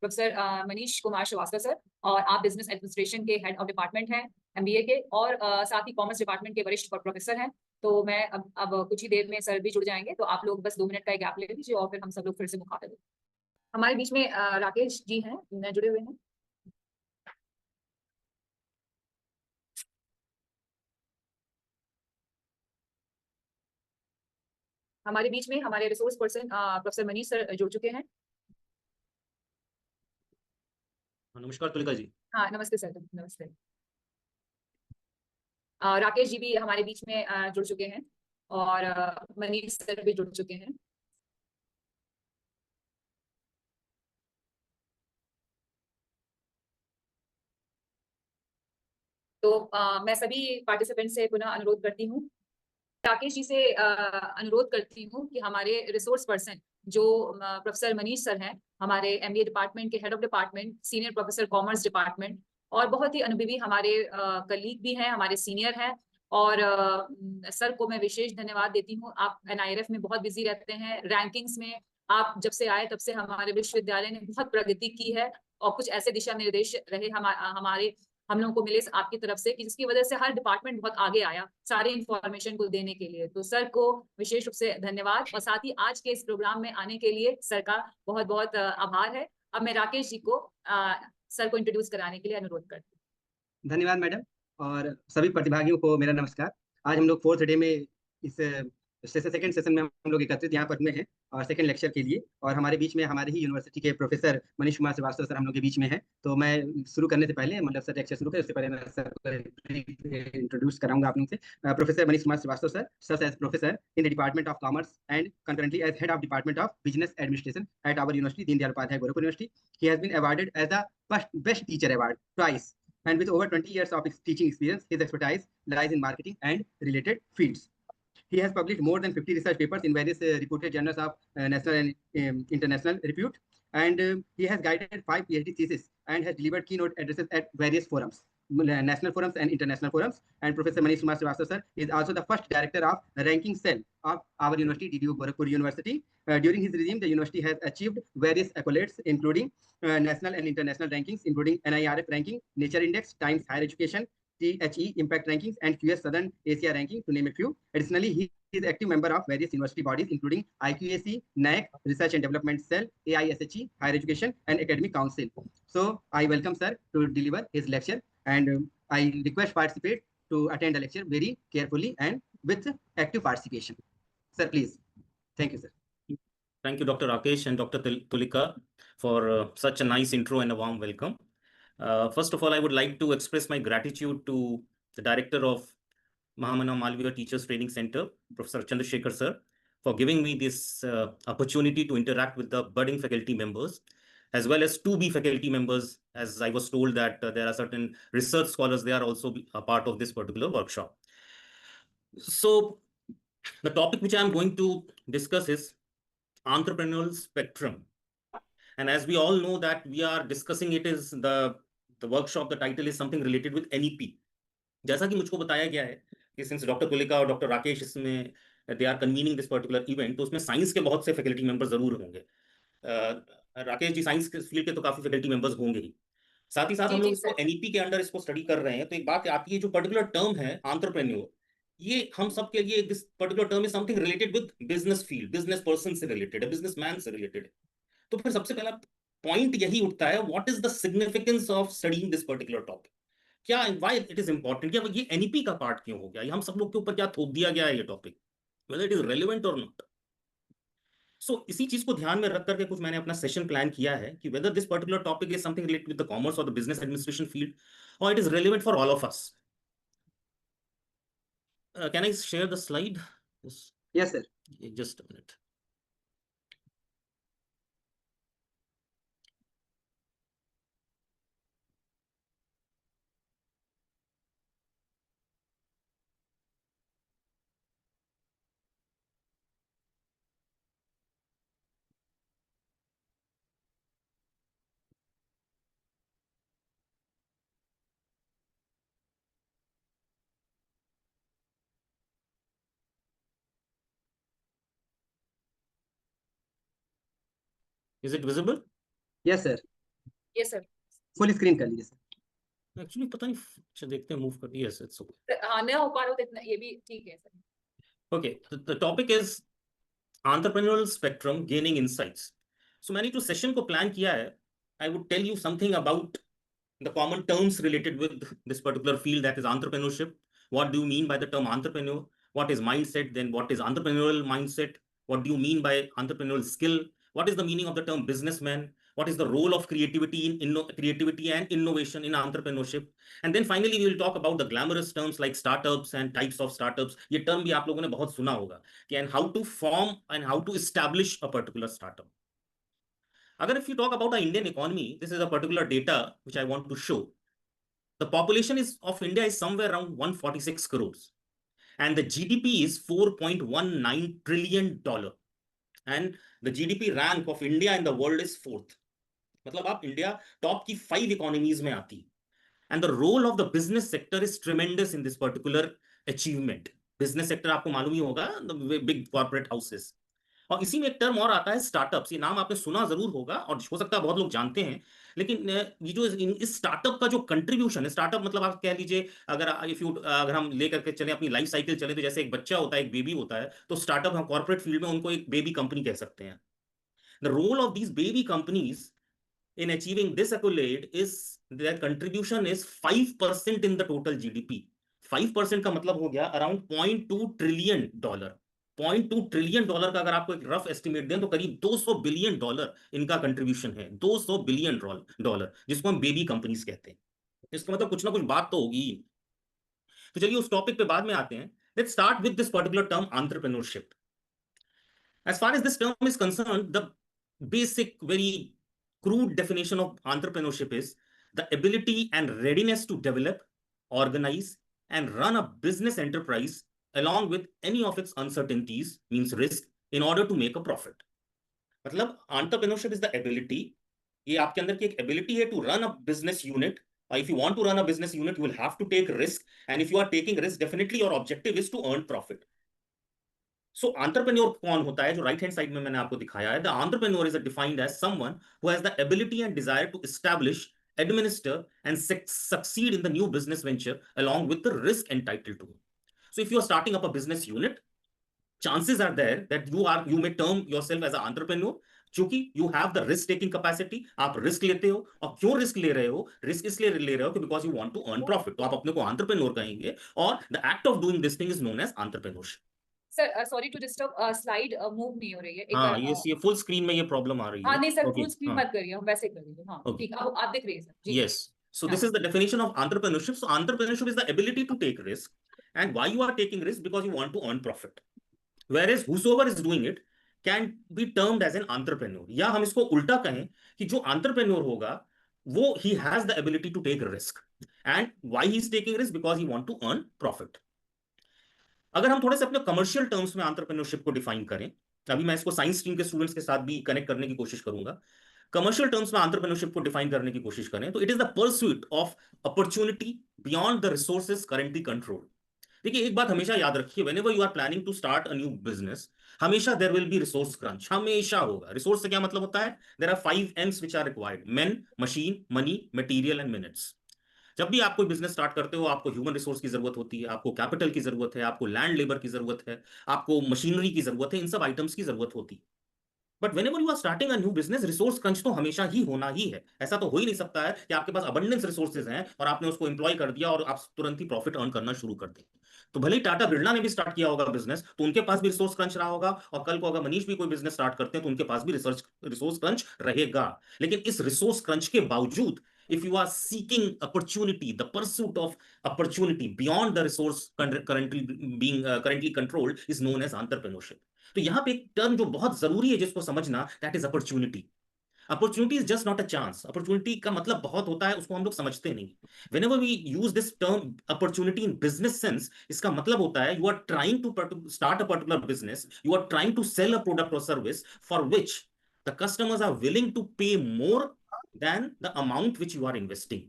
Professor Manish Kumar Srivastava sir, और आप business administration के हेड ऑफ डिपार्टमेंट हैं एमबीए के, और साथ ही कॉमर्स डिपार्टमेंट के वरिष्ठ प्रोफेसर हैं। तो मैं अब कुछ ही देर में सर भी जुड़ जाएंगे, तो आप लोग बस 2 मिनट का गैप ले लीजिए और फिर हम सब लोग फिर से मुखातिब। हमारे बीच में राकेश जी हैं, जुड़े हुए हैं। हमारे बीच में हमारे resource person professor Manish sir जुड़ चुके हैं। नमस्कार तुलिका जी। हाँ नमस्ते सर, नमस्ते। राकेश जी भी हमारे बीच में जुड़ चुके हैं, और मनीष सर भी जुड़ चुके हैं। तो मैं सभी पार्टिसिपेंट से पुनः अनुरोध करती हूँ, राकेश जी से अनुरोध करती हूँ कि हमारे रिसोर्स पर्सन जो प्रोफेसर मनीष सर हैं, हमारे एमबीए डिपार्टमेंट के head of department, senior professor commerce department, और बहुत ही अनुभवी हमारे कलीग भी हैं, हमारे सीनियर हैं। और सर को मैं विशेष धन्यवाद देती हूँ। आप एनआईआरएफ में बहुत बिजी रहते हैं, रैंकिंग्स में आप जब से आए तब से हमारे विश्वविद्यालय ने बहुत प्रगति की है, और कुछ ऐसे दिशा निर्देश रहे हमारे हम लोगों को मिले आपकी तरफ से कि जिसकी वजह से हर डिपार्टमेंट बहुत आगे आया सारे इंफॉर्मेशन को देने के लिए। तो सर को विशेष रूप से धन्यवाद, और साथ ही आज के इस प्रोग्राम में आने के लिए सर का बहुत बहुत आभार है। अब मैं राकेश जी को सर को इंट्रोड्यूस कराने के लिए अनुरोध करती हूँ। धन्यवाद मैडम, और सभी प्रतिभागियों को मेरा नमस्कार। आज हम लोग 4th डे में इस सेकंड सेशन में हम लोग एकत्रित यहाँ पर हुए हैं और सेकंड लेक्चर के लिए, और हमारे बीच में हमारे ही यूनिवर्सिटी के प्रोफेसर मनीष कुमार श्रीवास्तव सर हम लोग के बीच में हैं। तो मैं शुरू करने से पहले, मतलब सर लेक्चर शुरू करें उससे पहले मैं सर को इंट्रोड्यूस कराऊंगा आप लोगों से। Professor Manish Kumar Srivastava sir as professor in the department of commerce and concurrently as head of department of business administration at our university, Deen Dayal Upadhyay Gorakhpur University. He has been awarded as the best teacher award twice, and with over 20 years of teaching experience, his expertise lies in marketing and related fields. He has published more than 50 research papers in various reputed journals of national and international repute, and he has guided 5 PhD theses and has delivered keynote addresses at various forums, national forums and international forums. And Professor Manish Kumar Srivastava sir is also the first director of ranking cell of our university, DDU Gorakhpur University. During his regime, the university has achieved various accolades, including national and international rankings, including NIRF ranking, Nature Index, Times Higher Education, THE Impact Rankings, and QS Southern Asia Ranking, to name a few. Additionally, he is active member of various university bodies, including IQAC, NAAC, Research and Development Cell, AISHE, Higher Education, and Academic Council. So, I welcome sir to deliver his lecture, and I request participate to attend the lecture very carefully and with active participation. Sir, please. Thank you, sir. Thank you, Dr. Rakesh and Dr. Tulika, for such a nice intro and a warm welcome. First of all, I would like to express my gratitude to the director of Mahamana Malviya Teachers Training Center, Professor Chandrasekhar sir, for giving me this opportunity to interact with the budding faculty members, as well as to be faculty members, as I was told that there are certain research scholars, they are also a part of this particular workshop. So the topic which I am going to discuss is entrepreneurial spectrum. And as we all know that we are discussing, it is the workshop, the title is something related with NEP. जैसा कि मुझको बताया गया है कि since doctor कुलिका और doctor Rakesh इसमें they are convening this particular event, तो उसमें साइंस के बहुत से फैकल्टी मेंबर जरूर होंगे। राकेश जी साइंस के फील्ड के तो काफी फैकल्टी मेंबर्स होंगे ही। साथ ही साथ हम लोग इसको एनईपी के अंडर इसको स्टडी कर रहे हैं, तो एक बात आती है, जो पर्टिकुलर टर्म है एंटरप्रेन्योर, ये हम सब के लिए this particular term is something related with business field, business person से रिलेटेड है, बिजनेसमैन से रिलेटेड है। तो फिर सबसे पहला पॉइंट यही उठता है, what is the significance of studying this particular topic, क्या व्हाई इट इज इंपॉर्टेंट, क्या ये एनईपी का पार्ट क्यों हो गया, ये हम सब लोग के ऊपर क्या थोप दिया गया है ये topic, whether it is relevant और नॉट। सो इसी चीज को ध्यान में रख करके कुछ मैंने अपना सेशन प्लान किया है कि whether this particular topic is something related with the commerce और द बिजनेस एडमिनिस्ट्रेशन फील्ड, और it is relevant for all of us. Can I share the slide? Yes sir. Just a minute. Is it visible? Yes sir. Yes sir. Full screen कर लीजिए sir. Actually पता नहीं, अच्छा देखते हैं, move कर, yes it's okay. हाँ नहीं हो पा रहा हो तो इतना ये भी ठीक है sir. Okay, the topic is entrepreneurial spectrum gaining insights. So मैंने जो सेशन को प्लान किया है, I would tell you something about the common terms related with this particular field, that is entrepreneurship. What do you mean by the term entrepreneur? What is mindset? Then what is entrepreneurial mindset? What do you mean by entrepreneurial skill? What is the meaning of the term businessman? What is the role of creativity in creativity and innovation in entrepreneurship? And then finally we will talk about the glamorous terms like startups and types of startups. ये term भी आप लोगों ने बहुत सुना होगा कि and how to form and how to establish a particular startup. Agar if you talk about the Indian economy, this is a particular data which I want to show. The population of India is somewhere around 146 crores, and the GDP is $4.19 trillion, and the GDP rank of India in the world is 4th. मतलब आप India top की 5 economies में आती, and the role of the business sector is tremendous in this particular achievement. Business sector आपको मालूम ही होगा, big corporate houses. और इसी में एक टर्म और आता है स्टार्टअप्स। ये नाम आपने सुना जरूर होगा और हो सकता है बहुत लोग जानते हैं, लेकिन ये जो इस स्टार्टअप का जो कंट्रीब्यूशन है, स्टार्टअप मतलब आप कह लीजिए, अगर हम लेकर के चले, अपनी लाइफ साइकिल चले, तो जैसे एक बच्चा होता है, एक बेबी होता है, तो स्टार्टअप हम कॉर्पोरेट फील्ड में उनको एक बेबी कंपनी कह सकते हैं। The role of these baby companies in achieving this accolade is their contribution is 5% in the total GDP. 5% का मतलब हो गया अराउंड $0.2 ट्रिलियन। $0.2 ट्रिलियन का अगर आपको एक रफ एस्टिमेट दें तो करीब $200 बिलियन इनका कंट्रीब्यूशन है। $200 बिलियन, जिसको हम बेबी कंपनीज कहते हैं। इसका मतलब कुछ ना कुछ बात तो होगी। तो चलिए उस टॉपिक पे बाद में आते हैं। Let's start with this particular term entrepreneurship. As far as this term is concerned, the basic, very crude definition of entrepreneurship is the ability and readiness to develop, organize, and run a business enterprise along with any of its uncertainties, means risk, in order to make a profit. मतलब entrepreneurship is the ability, ये आपके अंदर की एक ability है to run a business unit. If you want to run a business unit, you will have to take risk, and if you are taking risk, definitely your objective is to earn profit. So entrepreneur कौन होता है? जो right hand side में मैंने आपको दिखाया है, the entrepreneur is defined as someone who has the ability and desire to establish, administer and succeed in the new business venture along with the risk entitled to it. So if you are starting up a business unit, chances are there that you may term yourself as an entrepreneur, क्योंकि you have the risk taking capacity, आप risk लेते हो। और क्यों risk ले रहे हो? Risk इसलिए ले रहे हो कि because you want to earn profit, तो आप अपने को entrepreneur कहेंगे, और the act of doing this thing is known as entrepreneurship. Sir sorry to disturb, slide move नहीं हो रही है। हाँ, ये फुल स्क्रीन में ये प्रॉब्लम आ रही है। हाँ नहीं सर, फुल स्क्रीन मत करिए, हम वैसे कर लीजिए। हाँ ठीक, अब आप दिख रही है sir ji. Yes. So this is the definition of entrepreneurship. So entrepreneurship is the ability to take risk. And why you are taking risk? Because you want to earn profit. Whereas whosoever is doing it can be termed as an entrepreneur. या हम इसको उल्टा कहें कि जो entrepreneur होगा वो he has the ability to take risk. And why he is taking risk? Because he want to earn profit. अगर हम थोड़े से अपने कमर्शियल टर्म्स में एंटरप्रेन्योरशिप को डिफाइन करें, अभी मैं इसको साइंस स्ट्रीम के स्टूडेंट्स के साथ भी कनेक्ट करने की कोशिश करूंगा। कमर्शियल टर्म्स में एंटरप्रेन्योरशिप को डिफाइन करने की कोशिश करें तो it is the pursuit of opportunity beyond the resources currently controlled. देखिए एक बात हमेशा याद रखिए, whenever you are planning to start a new business, हमेशा there will be resource crunch, हमेशा होगा। रिसोर्स से क्या मतलब होता है? There are 5 M's which are required: men, machine, money, material and minutes. जब भी आप कोई बिजनेस स्टार्ट करते हो, आपको ह्यूमन रिसोर्स की जरूरत होती है, आपको कैपिटल की जरूरत है, आपको लैंड लेबर की जरूरत है, आपको मशीनरी की जरूरत है, इन सब आइटम्स की जरूरत होती है। But whenever you are starting a new business, resource crunch तो हमेशा ही होना ही है। ऐसा तो हो ही नहीं सकता है कि आपके पास अबंडेंस रिसोर्सेज हैं और आपने उसको एम्प्लॉय कर दिया और आप तुरंत ही प्रॉफिट अर्न करना शुरू कर दें। तो भले ही टाटा बिरला ने भी स्टार्ट किया होगा बिजनेस, तो उनके पास भी रिसोर्स क्रंच रहा होगा, और कल को अगर मनीष भी कोई बिजनेस स्टार्ट करते हैं तो उनके पास भी रिसोर्स क्रंच रहेगा। लेकिन इस रिसोर्स क्रंच के बावजूद, if you are seeking opportunity, the pursuit of opportunity beyond the resource currently controlled is known as entrepreneurship. तो यहाँ पे एक टर्म जो बहुत जरूरी है जिसको समझना, that is opportunity. Opportunity is just not a chance. Opportunity का मतलब बहुत होता है, उसको हम लोग समझते नहीं। Whenever we use this term opportunity in business sense, इसका मतलब होता है you are trying to start a particular business, you are trying to sell a product or service for which the customers are willing to pay more than the amount which you are investing.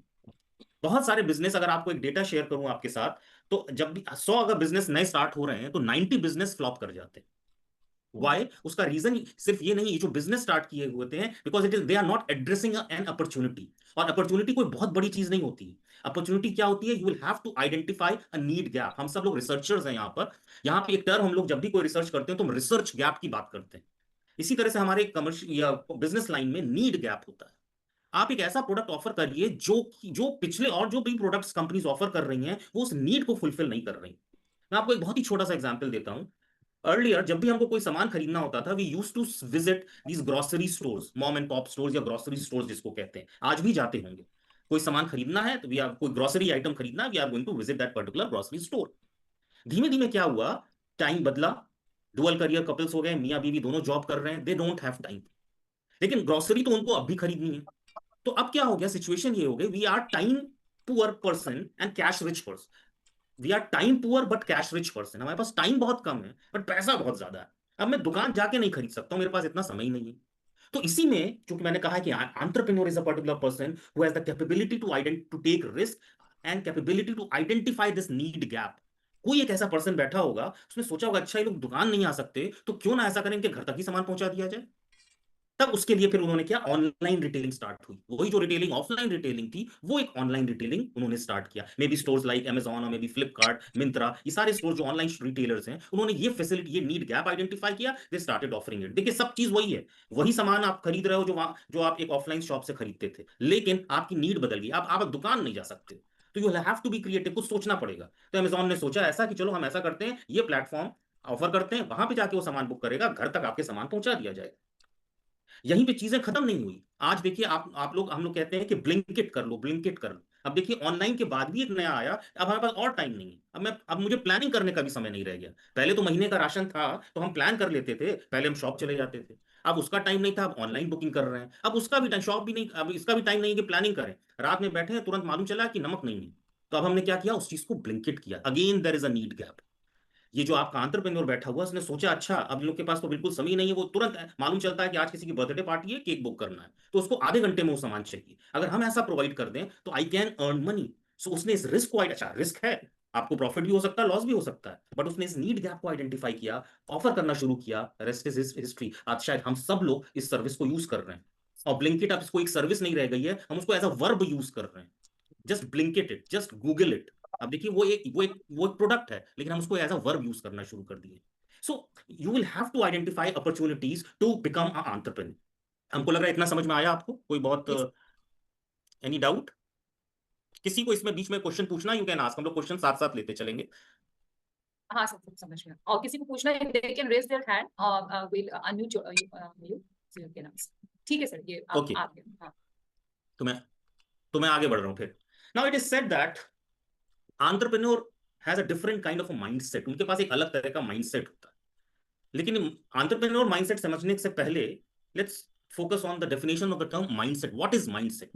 बहुत सारे business, अगर आपको एक data share करूं आपके साथ, तो जब भी 100 अगर बिजनेस नए स्टार्ट हो रहे हैं तो 90 बिजनेस फ्लॉप कर जाते हैं। वाई? उसका रीजन सिर्फ ये नहीं, ये जो बिजनेस स्टार्ट किए हुए हैं, because it is they are not addressing an opportunity. और अपॉर्चुनिटी कोई बहुत बड़ी चीज नहीं होती है। अपॉर्चुनिटी क्या होती है? You will have to identify a need gap. हम सब लोग रिसर्चर्स हैं यहाँ पे एक टर्म, हम लोग जब भी कोई रिसर्च करते हैं तो हम रिसर्च गैप की बात करते हैं। इसी तरह से हमारे कमर्शियल या बिजनेस लाइन में नीड गैप होता है। आप एक ऐसा प्रोडक्ट ऑफर करिए जो पिछले और जो भी प्रोडक्ट्स कंपनीज ऑफर कर रही हैं वो उस नीड को फुलफिल नहीं कर रही। मैं आपको एक बहुत ही छोटा सा एग्जांपल देता हूं। अर्लियर जब भी हमको कोई सामान खरीदना होता था, we used to visit these grocery stores, mom and pop stores या ग्रोसरी स्टोर्स जिसको कहते हैं, आज भी जाते होंगे। कोई सामान खरीदना है तो वी आर, कोई ग्रोसरी आइटम खरीदना है, we are going to visit that particular grocery store. धीमे धीमे क्या हुआ, टाइम बदला, डुअल करियर कपल्स हो गए, मियां बीवी दोनों जॉब कर रहे हैं, दे डोंट हैव टाइम। लेकिन ग्रोसरी तो उनको अब भी खरीदनी है। तो अब क्या हो गया, सिचुएशन ये हो गई, we are time poor person and cash rich person. We are time poor but cash rich person. हमारे पास टाइम बहुत कम है बट पैसा बहुत ज्यादा है। अब मैं दुकान जाके नहीं खरीद सकता हूं, मेरे पास इतना समय ही नहीं है। तो इसी में चूंकि मैंने कहा कि entrepreneur is a particular person who has the capability to take risk and capability to identify this need gap. कोई एक ऐसा पर्सन बैठा होगा, उसने सोचा होगा अच्छा ये लोग दुकान नहीं आ सकते तो क्यों ना ऐसा करें कि घर तक ही सामान पहुंचा दिया जाए। तब उसके लिए फिर उन्होंने क्या, ऑनलाइन रिटेलिंग स्टार्ट हुई। वही जो रिटेलिंग ऑफलाइन रिटेलिंग थी वो एक ऑनलाइन रिटेलिंग उन्होंने स्टार्ट किया। May be stores like Amazon और मे बी फ्लिपकार्ट, मिंत्रा, ये सारे स्टोर जो ऑनलाइन रिटेलर्स हैं, उन्होंने ये फैसिलिटी, ये नीड गैप आइडेंटिफाई किया, दे स्टार्टेड ऑफरिंग इट। देखिए सब चीज वही है, वही सामान आप खरीद रहे हो जो आप एक ऑफलाइन शॉप से खरीदते थे, लेकिन आपकी नीड बदल गई। आप दुकान नहीं जा सकते, तो you have to be creative, कुछ सोचना पड़ेगा। तो Amazon ने सोचा ऐसा कि चलो हम ऐसा करते हैं, ये प्लेटफॉर्म ऑफर करते हैं, वहां पे जाके वो सामान बुक करेगा, घर तक आपके सामान पहुंचा दिया जाएगा। यहीं पे चीजें खत्म नहीं हुई। आज देखिए आप लोग, हम लोग कहते हैं कि ब्लिंकिट कर लो, ब्लिंकिट कर लो। अब देखिए ऑनलाइन के बाद भी एक नया आया, अब हमारे पास और टाइम नहीं है। अब मुझे प्लानिंग करने का भी समय नहीं रह गया। पहले तो महीने का राशन था तो हम प्लान कर लेते थे, पहले हम शॉप चले जाते थे। अब उसका टाइम नहीं था, अब ऑनलाइन बुकिंग कर रहे हैं। अब उसका भी टाइम, शॉप भी नहीं, अब इसका भी टाइम नहीं कि प्लानिंग करें। रात में बैठे हैं, तुरंत मालूम चला कि नमक नहीं है, तो अब हमने क्या किया, उस चीज को ब्लिंकिट किया। Again there is a need gap. ये जो आपका एंटरप्रेन्योर बैठा हुआ, उसने सोचा अच्छा अब इन लोग के पास तो बिल्कुल समय नहीं है, वो तुरंत मालूम चलता है कि आज किसी की बर्थडे पार्टी है, केक बुक करना है, तो उसको आधे घंटे में वो सामान चाहिए। अगर हम ऐसा प्रोवाइड कर दें तो आई कैन अर्न मनी। सो उसने इस रिस्क को, अच्छा रिस्क है, आपको प्रॉफिट भी हो सकता है, लॉस भी हो सकता है, बट उसने इस नीड गैप को आइडेंटिफाई किया, ऑफर करना शुरू किया, रेस्ट इज हिस्ट्री। आज शायद हम सब लोग इस सर्विस को यूज कर रहे हैं। और ब्लिंकिट अब इसको एक सर्विस नहीं रह गई है, हम उसको एज अ वर्ब यूज कर रहे हैं। Just Blinkit it, just Google it. अब देखिए वो एक प्रोडक्ट है, लेकिन हम उसको एज अ वर्ब यूज करना शुरू कर दिए। So you will have to identify opportunities to become a entrepreneur. हमको लग रहा है इतना समझ में आया आपको? कोई बहुत एनी डाउट? किसी को इसमें बीच में क्वेश्चन पूछना, यू कैन आस्क, हम लोग क्वेश्चन साथ साथ लेते चलेंगे। हाँ सब समझ गया। और किसी को पूछना है they can raise their hand और will unmute you so you can ask. ठीक है सर, ये ओके, आप हाँ। तो मैं आगे बढ़ रहा हूँ फिर। Now it is said that entrepreneur has a different kind of a mindset. उनके पास एक अलग तरह का माइंडसेट होता है। लेकिन एंटरप्रेन्योर माइंडसेट समझने से पहले let's focus on the definition of the term mindset. What is mindset?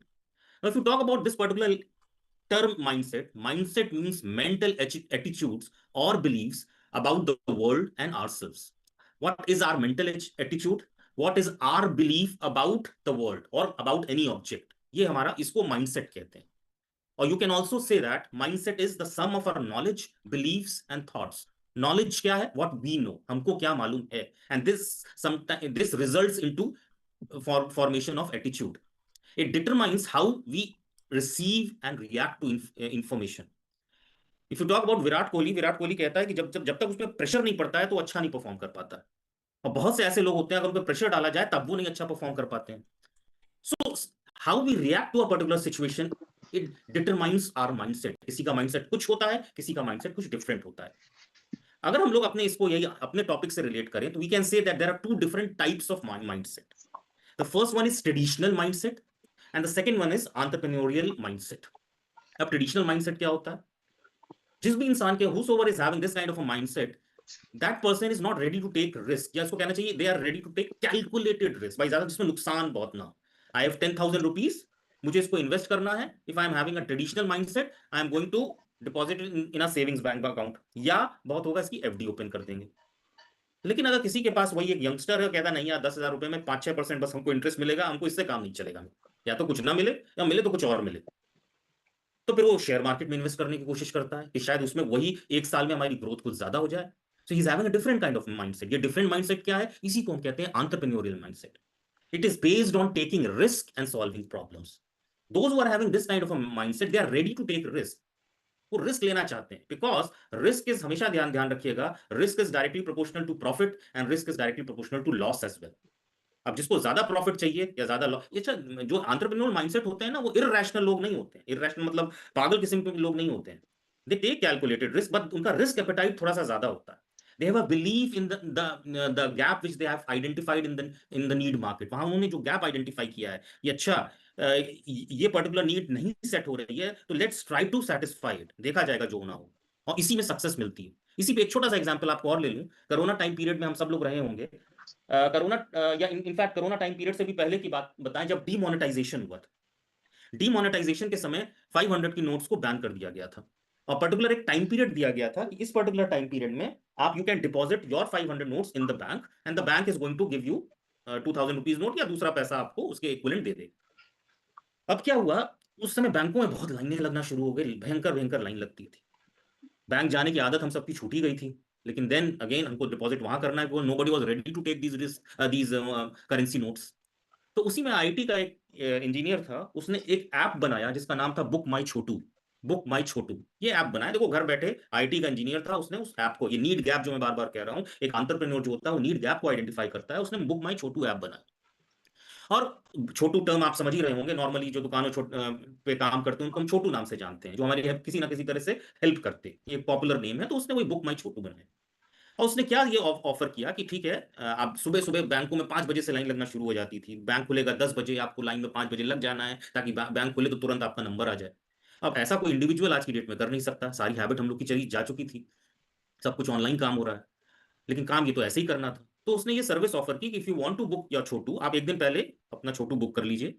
Now, if you talk about this particular term mindset, mindset means mental attitudes or beliefs about the world and ourselves. What is our mental attitude? What is our belief about the world or about any object? ये हमारा, इसको mindset कहते हैं। Or you can also say that mindset is the sum of our knowledge, beliefs and thoughts. Knowledge क्या है? What we know, हमको क्या मालूम है, and this results into formation of attitude. It determines how we receive and react to information. If you talk about Virat Kohli कहता है कि जब तक उसमें प्रेशर नहीं पड़ता है तो अच्छा नहीं परफॉर्म कर पाता है। और बहुत से ऐसे लोग होते हैं, अगर उन पर प्रेशर डाला जाए तब वो नहीं अच्छा परफॉर्म कर पाते हैं। So how we react to a particular situation, it determines our mindset. किसी का माइंडसेट कुछ होता है, किसी का माइंडसेट कुछ डिफरेंट होता है। अगर हम लोग अपने इसको यही अपने टॉपिक से रिलेट करें तो we can say that there are two different types of mindset. The first one is traditional mindset and the second one is entrepreneurial mindset. अब ट्रेडिशनल माइंडसेट क्या होता है? जिस भी इंसान के, whosoever is having this kind of a mindset, that person is not ready to take risk, या इसको कहना चाहिए they are ready to take calculated risk, भाई ज्यादा जिसमें नुकसान बहुत ना। I have 10,000 rupees, मुझे इसको इन्वेस्ट करना है। If I am having a traditional mindset, I am going to deposit in a savings bank account, या बहुत होगा इसकी FD ओपन कर देंगे। लेकिन अगर किसी के पास वही एक यंगस्टर है, कहता नहीं यार 10,000 रुपए में 5-6% बस हमको इंटरेस्ट मिलेगा, हमको इससे काम नहीं चलेगा, या तो कुछ ना मिले या मिले तो कुछ और मिले, तो फिर वो शेयर मार्केट में इन्वेस्ट करने की कोशिश करता है कि शायद उसमें वही 1 साल में हमारी ग्रोथ कुछ ज्यादा हो जाए। So he's having a different kind of mindset. ये different mindset क्या है? इसी को हम कहते हैं entrepreneurial mindset. It is based on taking risk and solving problems. Those who are having this kind of a mindset, they are ready to take risk. वो risk लेना चाहते हैं, बिकॉज रिस्क इज, हमेशा ध्यान रखिएगा, risk is directly proportional to profit and risk is directly proportional to loss as well. अब जिसको ज्यादा प्रॉफिट चाहिए या ज्यादा लॉस, ये जो एंटरप्रेन्योर माइंडसेट होते हैं ना, वो इररेशनल लोग नहीं होते हैं. इररेशनल मतलब पागल किस्म के लोग नहीं होते हैं. They take calculated risk, but उनका रिस्क एपेटाइट थोड़ा सा ज्यादा होता है. They have a belief in the gap which they have identified in the need market. वहां उन्होंने जो गैप आइडेंटिफाई किया है, ये अच्छा ये पर्टिकुलर नीड नहीं सेट हो रही है, तो let's try to satisfy it, देखा जाएगा जो होना हो, और इसी में सक्सेस मिलती है. इसी पे एक छोटा सा एग्जांपल आपको और ले लूं. कोरोना टाइम पीरियड में हम सब लोग रहे होंगे. कोरोना या इनफैक्ट कोरोना टाइम पीरियड से भी पहले की बात बताएं, जब डीमोनेटाइजेशन हुआ था. डीमोनेटाइजेशन के समय 500 की नोट्स को बैन कर दिया गया था, और पर्टिकुलर एक टाइम पीरियड दिया गया था कि इस पर्टिकुलर टाइम पीरियड में आप you can deposit your 500 notes in the bank and the bank is going to give you 2000 rupees note या दूसरा पैसा आपको उसके इक्विवेलेंट दे देगा. अब क्या हुआ, उस समय बैंकों में बहुत लाइनें लगना शुरू हो गई, भयंकर लाइन लगती थी. बैंक जाने की आदत हम सबकी छूटी गई थी, लेकिन देन अगेन हमको डिपॉजिट वहां करना है, nobody was ready to take these currency notes. तो उसी में आईटी का एक इंजीनियर था, उसने एक ऐप बनाया जिसका नाम था बुक माई छोटू. बुक माई छोटू ये ऐप बनाया. देखो, घर बैठे आईटी का इंजीनियर था, उसने उस ऐप को, ये नीड गैप जो मैं बार बार कह रहा हूं, एक एंटरप्रेन्योर जो होता है वो नीड गैप को आइडेंटिफाई करता है, उसने बुक माई छोटू ऐप बनाया. और छोटू टर्म आप समझ ही रहे होंगे, नॉर्मली जो दुकानों पे काम करते हैं उनको हम छोटू नाम से जानते हैं, जो हमारे किसी ना किसी तरह से हेल्प करते हैं. ये पॉपुलर नेम है, तो उसने वही बुक माई छोटू बनाया. और उसने क्या ये ऑफर किया कि ठीक है, आप सुबह सुबह बैंकों में 5 बजे से लाइन लगना शुरू हो जाती थी. बैंक खुलेगा 10 बजे, आपको लाइन में 5 बजे लग जाना है, ताकि बैंक खुले तो तुरंत आपका नंबर आ जाए. अब ऐसा कोई इंडिविजुअल आज की डेट में कर नहीं सकता, सारी हैबिट हम लोग की चली जा चुकी थी, सब कुछ ऑनलाइन काम हो रहा है, लेकिन काम ये तो ऐसे ही करना था. तो उसने ये सर्विस ऑफर की कि if you want to book your Chhotu, आप एक दिन पहले अपना छोटू बुक कर लीजिए.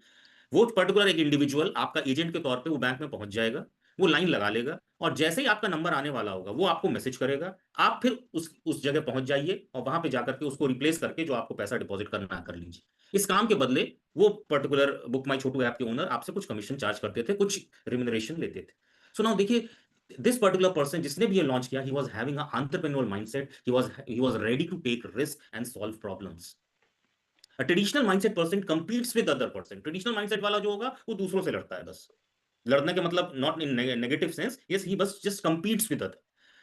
वो पर्टिकुलर एक इंडिविजुअल आपका एजेंट के तौर पे वो बैंक में पहुंच जाएगा, वो लाइन लगा लेगा, और जैसे ही आपका नंबर आने वाला होगा वो आपको मैसेज करेगा. आप फिर उस जगह पहुंच जाइए और वहां पे जाकर के उसको रिप्लेस करके जो आपको पैसा डिपॉजिट करना है कर लीजिए. इस काम के बदले वो पर्टिकुलर बुक माई छोटू ऐप के ओनर आपसे कुछ कमीशन चार्ज करते थे, कुछ रिम्यूनरेशन लेते थे. सो नाउ देखिए, this particular person जिसने भी ये लॉन्च किया, he was having an entrepreneurial mindset, he was ready to take risk and solve problems. A traditional mindset person competes with other person. Traditional mindset वाला जो होगा वो दूसरों से लड़ता है बस. लड़ने के मतलब not in negative sense, yes he बस just competes with other.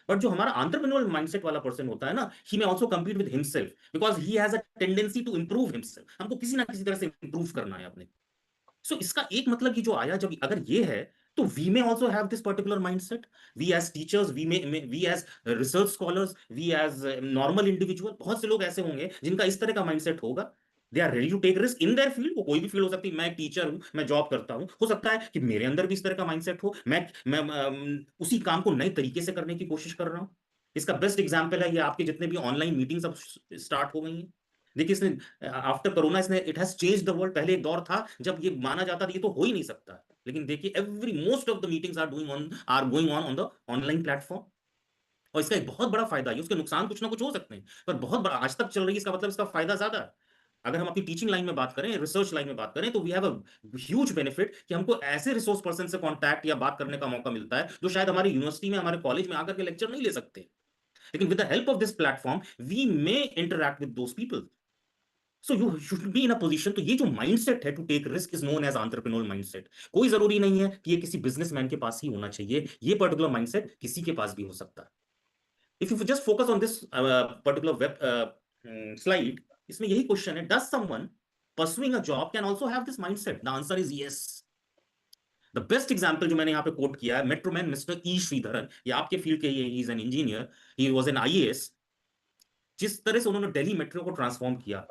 But जो हमारा एंटरप्रेन्योरियल माइंडसेट वाला पर्सन होता है ना, he may also compete with himself, because he has a tendency to improve himself. हमको किसी ना किसी तरह से इंप्रूव करना है अपने. सो इसका एक मतलब कि जो आया, जब अगर ये है, तो we may also have this particular mindset. We as teachers, we as research scholars, we as normal individual, बहुत से लोग ऐसे होंगे जिनका इस तरह का माइंडसेट होगा. They are ready to take risk in their field. वो कोई भी फील्ड हो सकती है. मैं एक टीचर हूं, मैं जॉब करता हूं, हो सकता है कि मेरे अंदर भी इस तरह का माइंडसेट हो, मैं उसी काम को नए तरीके से करने की कोशिश कर रहा हूं. इसका बेस्ट एग्जांपल है ये आपके जितने भी ऑनलाइन मीटिंग्स अब स्टार्ट हो गई हैं. देखिए, इसने आफ्टर कोरोना इसने it has changed the world. पहले एक दौर था जब ये माना जाता था ये तो हो ही नहीं सकता, लेकिन देखिए every most of the meetings are going on the online platform. और इसका एक बहुत बड़ा फायदा है. उसके नुकसान कुछ ना कुछ हो सकते हैं, पर बहुत बड़ा आज तक चल रही है, इसका मतलब इसका फायदा ज्यादा है. अगर हम अपनी टीचिंग लाइन में बात करें, रिसर्च लाइन में बात करें, तो we have a huge benefit कि हमको ऐसे रिसोर्स पर्सन से कांटेक्ट या बात करने का मौका मिलता है जो शायद हमारी यूनिवर्सिटी में, हमारे कॉलेज में आकर के लेक्चर नहीं ले सकते. लेकिन with the help of this platform we may interact with those people. So you should be in a position. तो ये जो माइंडसेट है to take risk is known as entrepreneurial mindset. कोई जरूरी नहीं है कि ये किसी बिजनेसमैन के पास ही होना चाहिए. ये पर्टिकुलर माइंडसेट किसी के पास भी हो सकता है. If you just focus on this particular web slide, इसमें यही क्वेश्चन है, does someone pursuing a job can also have this mindset? The answer is yes. The best example जो मैंने यहाँ पे कोट किया है, मेट्रोमैन मिस्टर ई श्रीधरन. ये आपके फील्ड के, he is an engineer, he was an IAS. जिस तरह से उन्होंने दिल्ली मेट्रो को ट्रांसफॉर्म किया,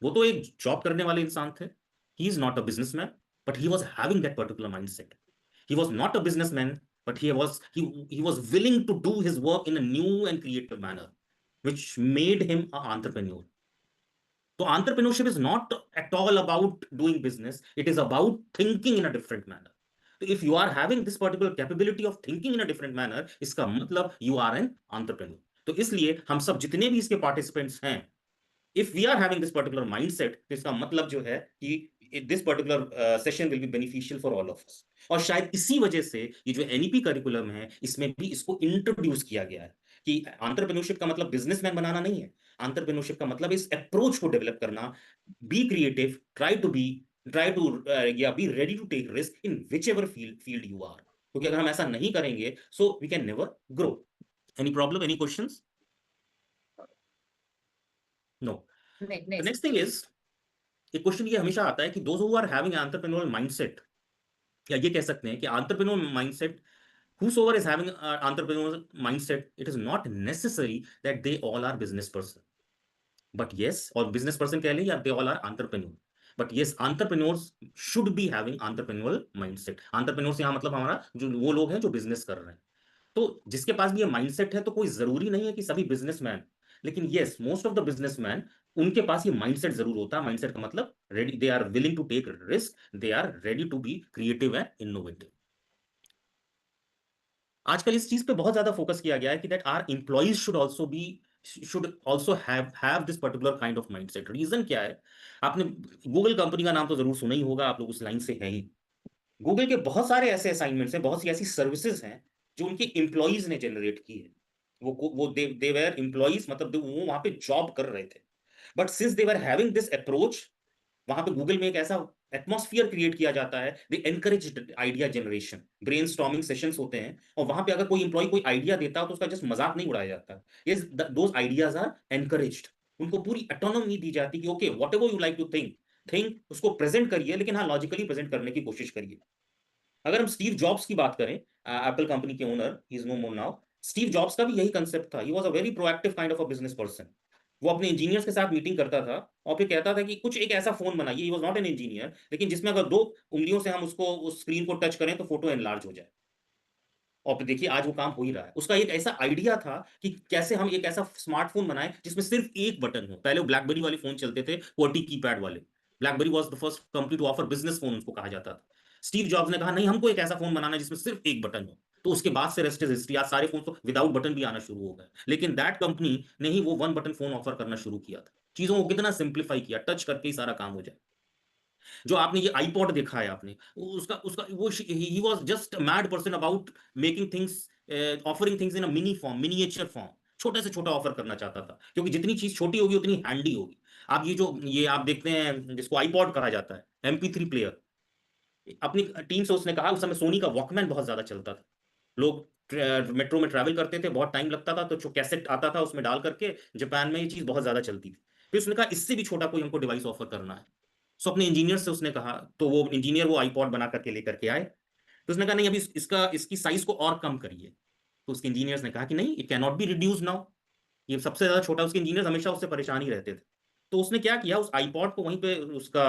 वो तो एक जॉब करने वाले इंसान थे. He is not a businessman, but he was having that particular mindset. He was not a businessman, but he was willing to do his work in a new and creative manner, which made him an entrepreneur. So entrepreneurship is not at all about doing business. It is about thinking in a different manner. So if you are having this particular capability of thinking in a different manner, इसका मतलब you are an entrepreneur. तो इसलिए हम सब जितने भी इसके participants हैं, if we are having this particular mindset, तो इसका मतलब जो है कि this particular session will be beneficial for all of us. और शायद इसी वजह से ये जो NEP करिकुलम है, इसमें भी इसको इंट्रोड्यूस किया गया है. कि एंटरप्रेन्योरशिप का मतलब बिजनेसमैन बनाना नहीं है। एंटरप्रेन्योरशिप का मतलब इस अप्रोच को डेवलप करना, बी क्रिएटिव, ट्राई टू या be ready to take risk in which ever field you are. क्योंकि अगर हम ऐसा नहीं करेंगे so we can never grow. Any problem, any questions? No. The next thing is, एक क्वेश्चन ये हमेशा आता है कि those who are having entrepreneurial mindset, या ये कह सकते हैं कि entrepreneurial mindset, whosoever is having an entrepreneurial mindset, it is not necessary that they all are business person. But yes, or business person कह ले या they all are entrepreneur. But yes, entrepreneurs should be having entrepreneurial mindset. Entrepreneurs यहाँ मतलब हमारा जो वो लोग हैं जो बिजनेस कर रहे हैं। तो जिसके पास भी ये माइंडसेट है, तो कोई जरूरी नहीं है कि सभी बिजनेसमैन, लेकिन yes, most of the businessman, उनके पास ये माइंडसेट जरूर होता है। माइंडसेट का मतलब ready, they are willing to take risk, they are ready to be creative and innovative. आजकल इस चीज पे बहुत ज्यादा फोकस किया गया है कि that our employees should also have this particular kind of mindset. Reason क्या है? आपने गूगल कंपनी का नाम तो जरूर सुना ही होगा, आप लोग उस लाइन से हैं ही। गूगल के बहुत सारे ऐसे असाइनमेंट्स हैं, बहुत सी ऐसी सर्विसेज हैं जो उनके एम्प्लॉइज ने जनरेट की है। वो दे वेर एम्प्लॉइज, मतलब वो वहां पे जॉब कर रहे थे, but since they were having this approach, वहां पे गूगल में एक ऐसा एटमॉस्फियर क्रिएट किया जाता है, they encourage idea generation, brainstorming sessions होते हैं, और वहां पे अगर कोई एम्प्लॉय कोई आइडिया देता है तो उसका जस्ट मजाक नहीं उड़ाया जाता। ये दोस आइडियाज आर एनकरेज्ड, उनको पूरी ऑटोनॉमी दी जाती है कि okay whatever you like to think उसको प्रेजेंट करिए, लेकिन हाँ लॉजिकली प्रेजेंट करने की कोशिश करिए। अगर हम स्टीव जॉब्स की बात करें, एप्पल कंपनी के owner, he is no more now, Steve Jobs का भी यही कंसेप्ट था। He was a very proactive kind of a business person. वो अपने इंजीनियर्स के साथ मीटिंग करता था और फिर कहता था कि कुछ एक ऐसा फोन बनाइए, he was not an engineer, लेकिन जिसमें अगर 2 उंगलियों से हम उसको उस स्क्रीन को टच करें तो फोटो एनलार्ज हो जाए। और फिर देखिए आज वो काम हो ही रहा है। उसका एक ऐसा आइडिया था कि कैसे हम एक ऐसा स्मार्टफोन बनाएं जिसमें सिर्फ एक बटन हो। पहले वो ब्लैकबेरी वाले फोन चलते थे, QWERTY कीपैड वाले। BlackBerry was the first company to offer business phone, उसको कहा जाता था। स्टीव जॉब्स ने कहा नहीं, हमको एक ऐसा फोन बनाना है जिसमें सिर्फ एक बटन हो। तो उसके बाद से रेस्ट इज हिस्ट्री। आज सारे फोन तो विदाउट बटन भी आना शुरू हो गए, लेकिन दैट कंपनी ने ही वो 1 बटन फोन ऑफर करना शुरू किया था। चीजों को कितना सिंप्लीफाई किया, टच करके ही सारा काम हो जाए। जो आपने ये आईपॉड देखा है आपने, उसका उसका वो he was just mad person about making things, offering things in a mini form, miniature form. छोटे से छोटा ऑफर करना चाहता था, क्योंकि जितनी चीज छोटी होगी उतनी हैंडी होगी। आप ये आप देखते हैं जिसको आईपॉड कहा जाता है, MP3 प्लेयर, अपनी टीम से उसने कहा, उस समय सोनी का वॉकमैन बहुत ज्यादा चलता था। लोग मेट्रो में ट्रैवल करते थे, बहुत टाइम लगता था, तो जो कैसेट आता था उसमें डाल करके, जापान में ये चीज बहुत ज्यादा चलती थी। फिर उसने कहा इससे भी छोटा कोई हमको डिवाइस ऑफर करना है। सो अपने इंजीनियर से उसने कहा, तो वो इंजीनियर वो आईपॉड बना करके लेकर के आए। तो उसने कहा नहीं, अभी इसकी साइज को और कम करिए। तो उसके इंजीनियर्स ने कहा कि नहीं, it can not be reduce now, ये सबसे ज्यादा छोटा। उसके इंजीनियर हमेशा उससे परेशान ही रहते थे। तो उसने क्या किया, उस आईपॉड को वहीं पे उसका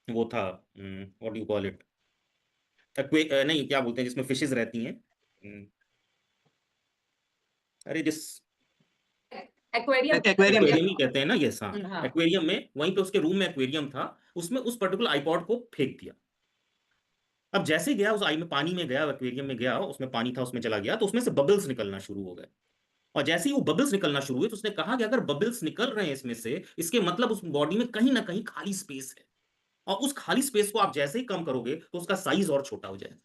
वो था, what do you call it, नहीं क्या बोलते हैं जिसमें फिशेज रहती हैं, अरे जिस एक्वेरियम। एक्वेरियम एक्वेरियम ही कहते हैं ना, यस हाँ, हाँ। एक्वेरियम में, वहीं पे उसके रूम में एक्वेरियम था, उसमें उस पर्टिकुलर आईपॉड को फेंक दिया। अब जैसे गया उस आई में, पानी में गया, एक्वेरियम में गया, उसमें पानी था, उसमें चला गया, तो उसमें से बबल्स निकलना शुरू हो गए। और जैसे ही वो बबल्स निकलना शुरू हुए तो उसने कहा कि अगर बबल्स निकल रहे हैं इसमें से, इसके मतलब उस बॉडी में कहीं ना कहीं खाली स्पेस है, और उस खाली स्पेस को आप जैसे ही कम करोगे तो उसका साइज और छोटा हो जाएगा।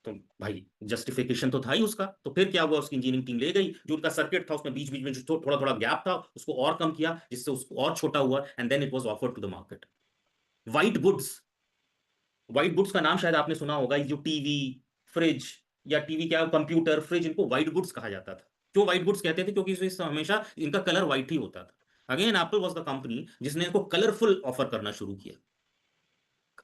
तो भाई जस्टिफिकेशन तो था ही उसका। तो फिर क्या हुआ, उसकी इंजीनियरिंग टीम ले गई, जो उनका सर्किट था उसमें बीच बीच में जो थोड़ा थोड़ा गैप था उसको और कम किया, जिससे उसको और छोटा हुआ, and then it was offered to the market. White goods, white goods का नाम शायद आपने सुना होगा। ये जो टीवी, फ्रिज, या टीवी क्या, कंप्यूटर, फ्रिज, इनको व्हाइट गुड्स कहा जाता था। क्यों व्हाइट गुड्स कहते थे? क्योंकि हमेशा इनका कलर व्हाइट ही होता था। Again Apple was the company जिसने इनको कलरफुल ऑफर करना शुरू किया,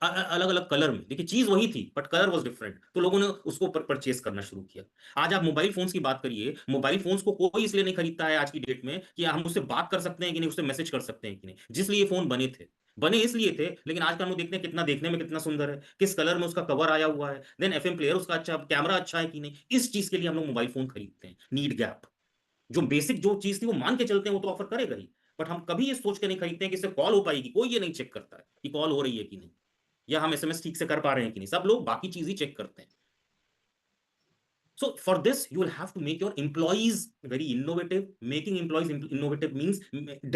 अलग अलग कलर में। देखिए चीज वही थी बट कलर वाज डिफरेंट, तो लोगों ने उसको परचेस करना शुरू किया। आज आप मोबाइल फोन्स की बात करिए, मोबाइल फोन्स को कोई इसलिए नहीं खरीदता है आज की डेट में कि हम उससे बात कर सकते हैं कि नहीं, उससे मैसेज कर सकते हैं कि नहीं। जिसलिए ये फोन बने थे, बने इसलिए थे। लेकिन आज का हम लोग देखते हैं कितना देखने में कितना सुंदर है, किस कलर में उसका कवर आया हुआ है, देन FM प्लेयर उसका अच्छा, कैमरा अच्छा है कि नहीं, इस चीज के लिए हम लोग मोबाइल फोन खरीदते हैं। नीड गैप, जो बेसिक जो चीज थी वो मान के चलते हैं, वो तो ऑफर करेगा ही, बट हम कभी ये सोच के नहीं खरीदते हैं कि इससे कॉल हो पाएगी। कोई ये नहीं चेक करता है कि कॉल हो रही है कि नहीं, या हम SMS ठीक से कर पा रहे हैं कि नहीं। सब लोग बाकी चीज ही चेक करते हैं। So for this, you will have to make your employees very innovative. Making employees innovative means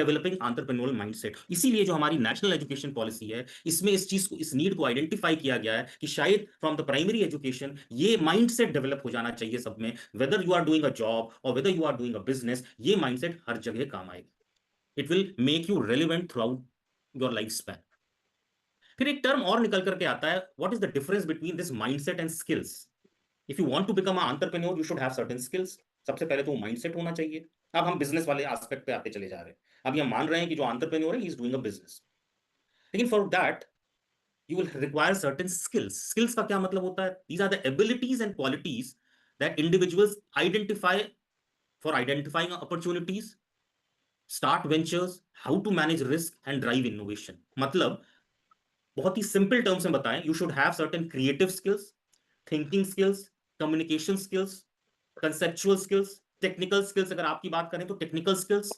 developing entrepreneurial mindset. इसीलिए जो हमारी नेशनल एजुकेशन पॉलिसी है, इसमें इस चीज को, इस नीड को आइडेंटिफाई किया गया है कि शायद फ्रॉम द प्राइमरी एजुकेशन ये माइंडसेट डेवलप हो जाना चाहिए सब में, whether you are doing a job और whether you are doing a business, ये माइंडसेट हर जगह काम आएगा. It will make you relevant throughout your life span. फिर एक टर्म और निकल करके आता है, what is the difference between this mindset and skills. If you want to become a entrepreneur, you should have certain skills. सबसे पहले तो माइंडसेट होना चाहिए. अब हम बिजनेस वाले एस्पेक्ट पे आते चले जा रहे हैं. अब हम मान रहे हैं कि जो एंटरप्रेन्योर है, he is doing a business. लेकिन for that you will require certain skills. Skills का क्या मतलब होता है? These are the abilities and qualities that individuals identify for identifying opportunities, start ventures, how to manage risk and drive innovation. मतलब बहुत ही simple terms में बताएं, you should have certain creative skills, thinking skills, communication skills, conceptual skills, technical skills. अगर आपकी बात करें तो technical skills.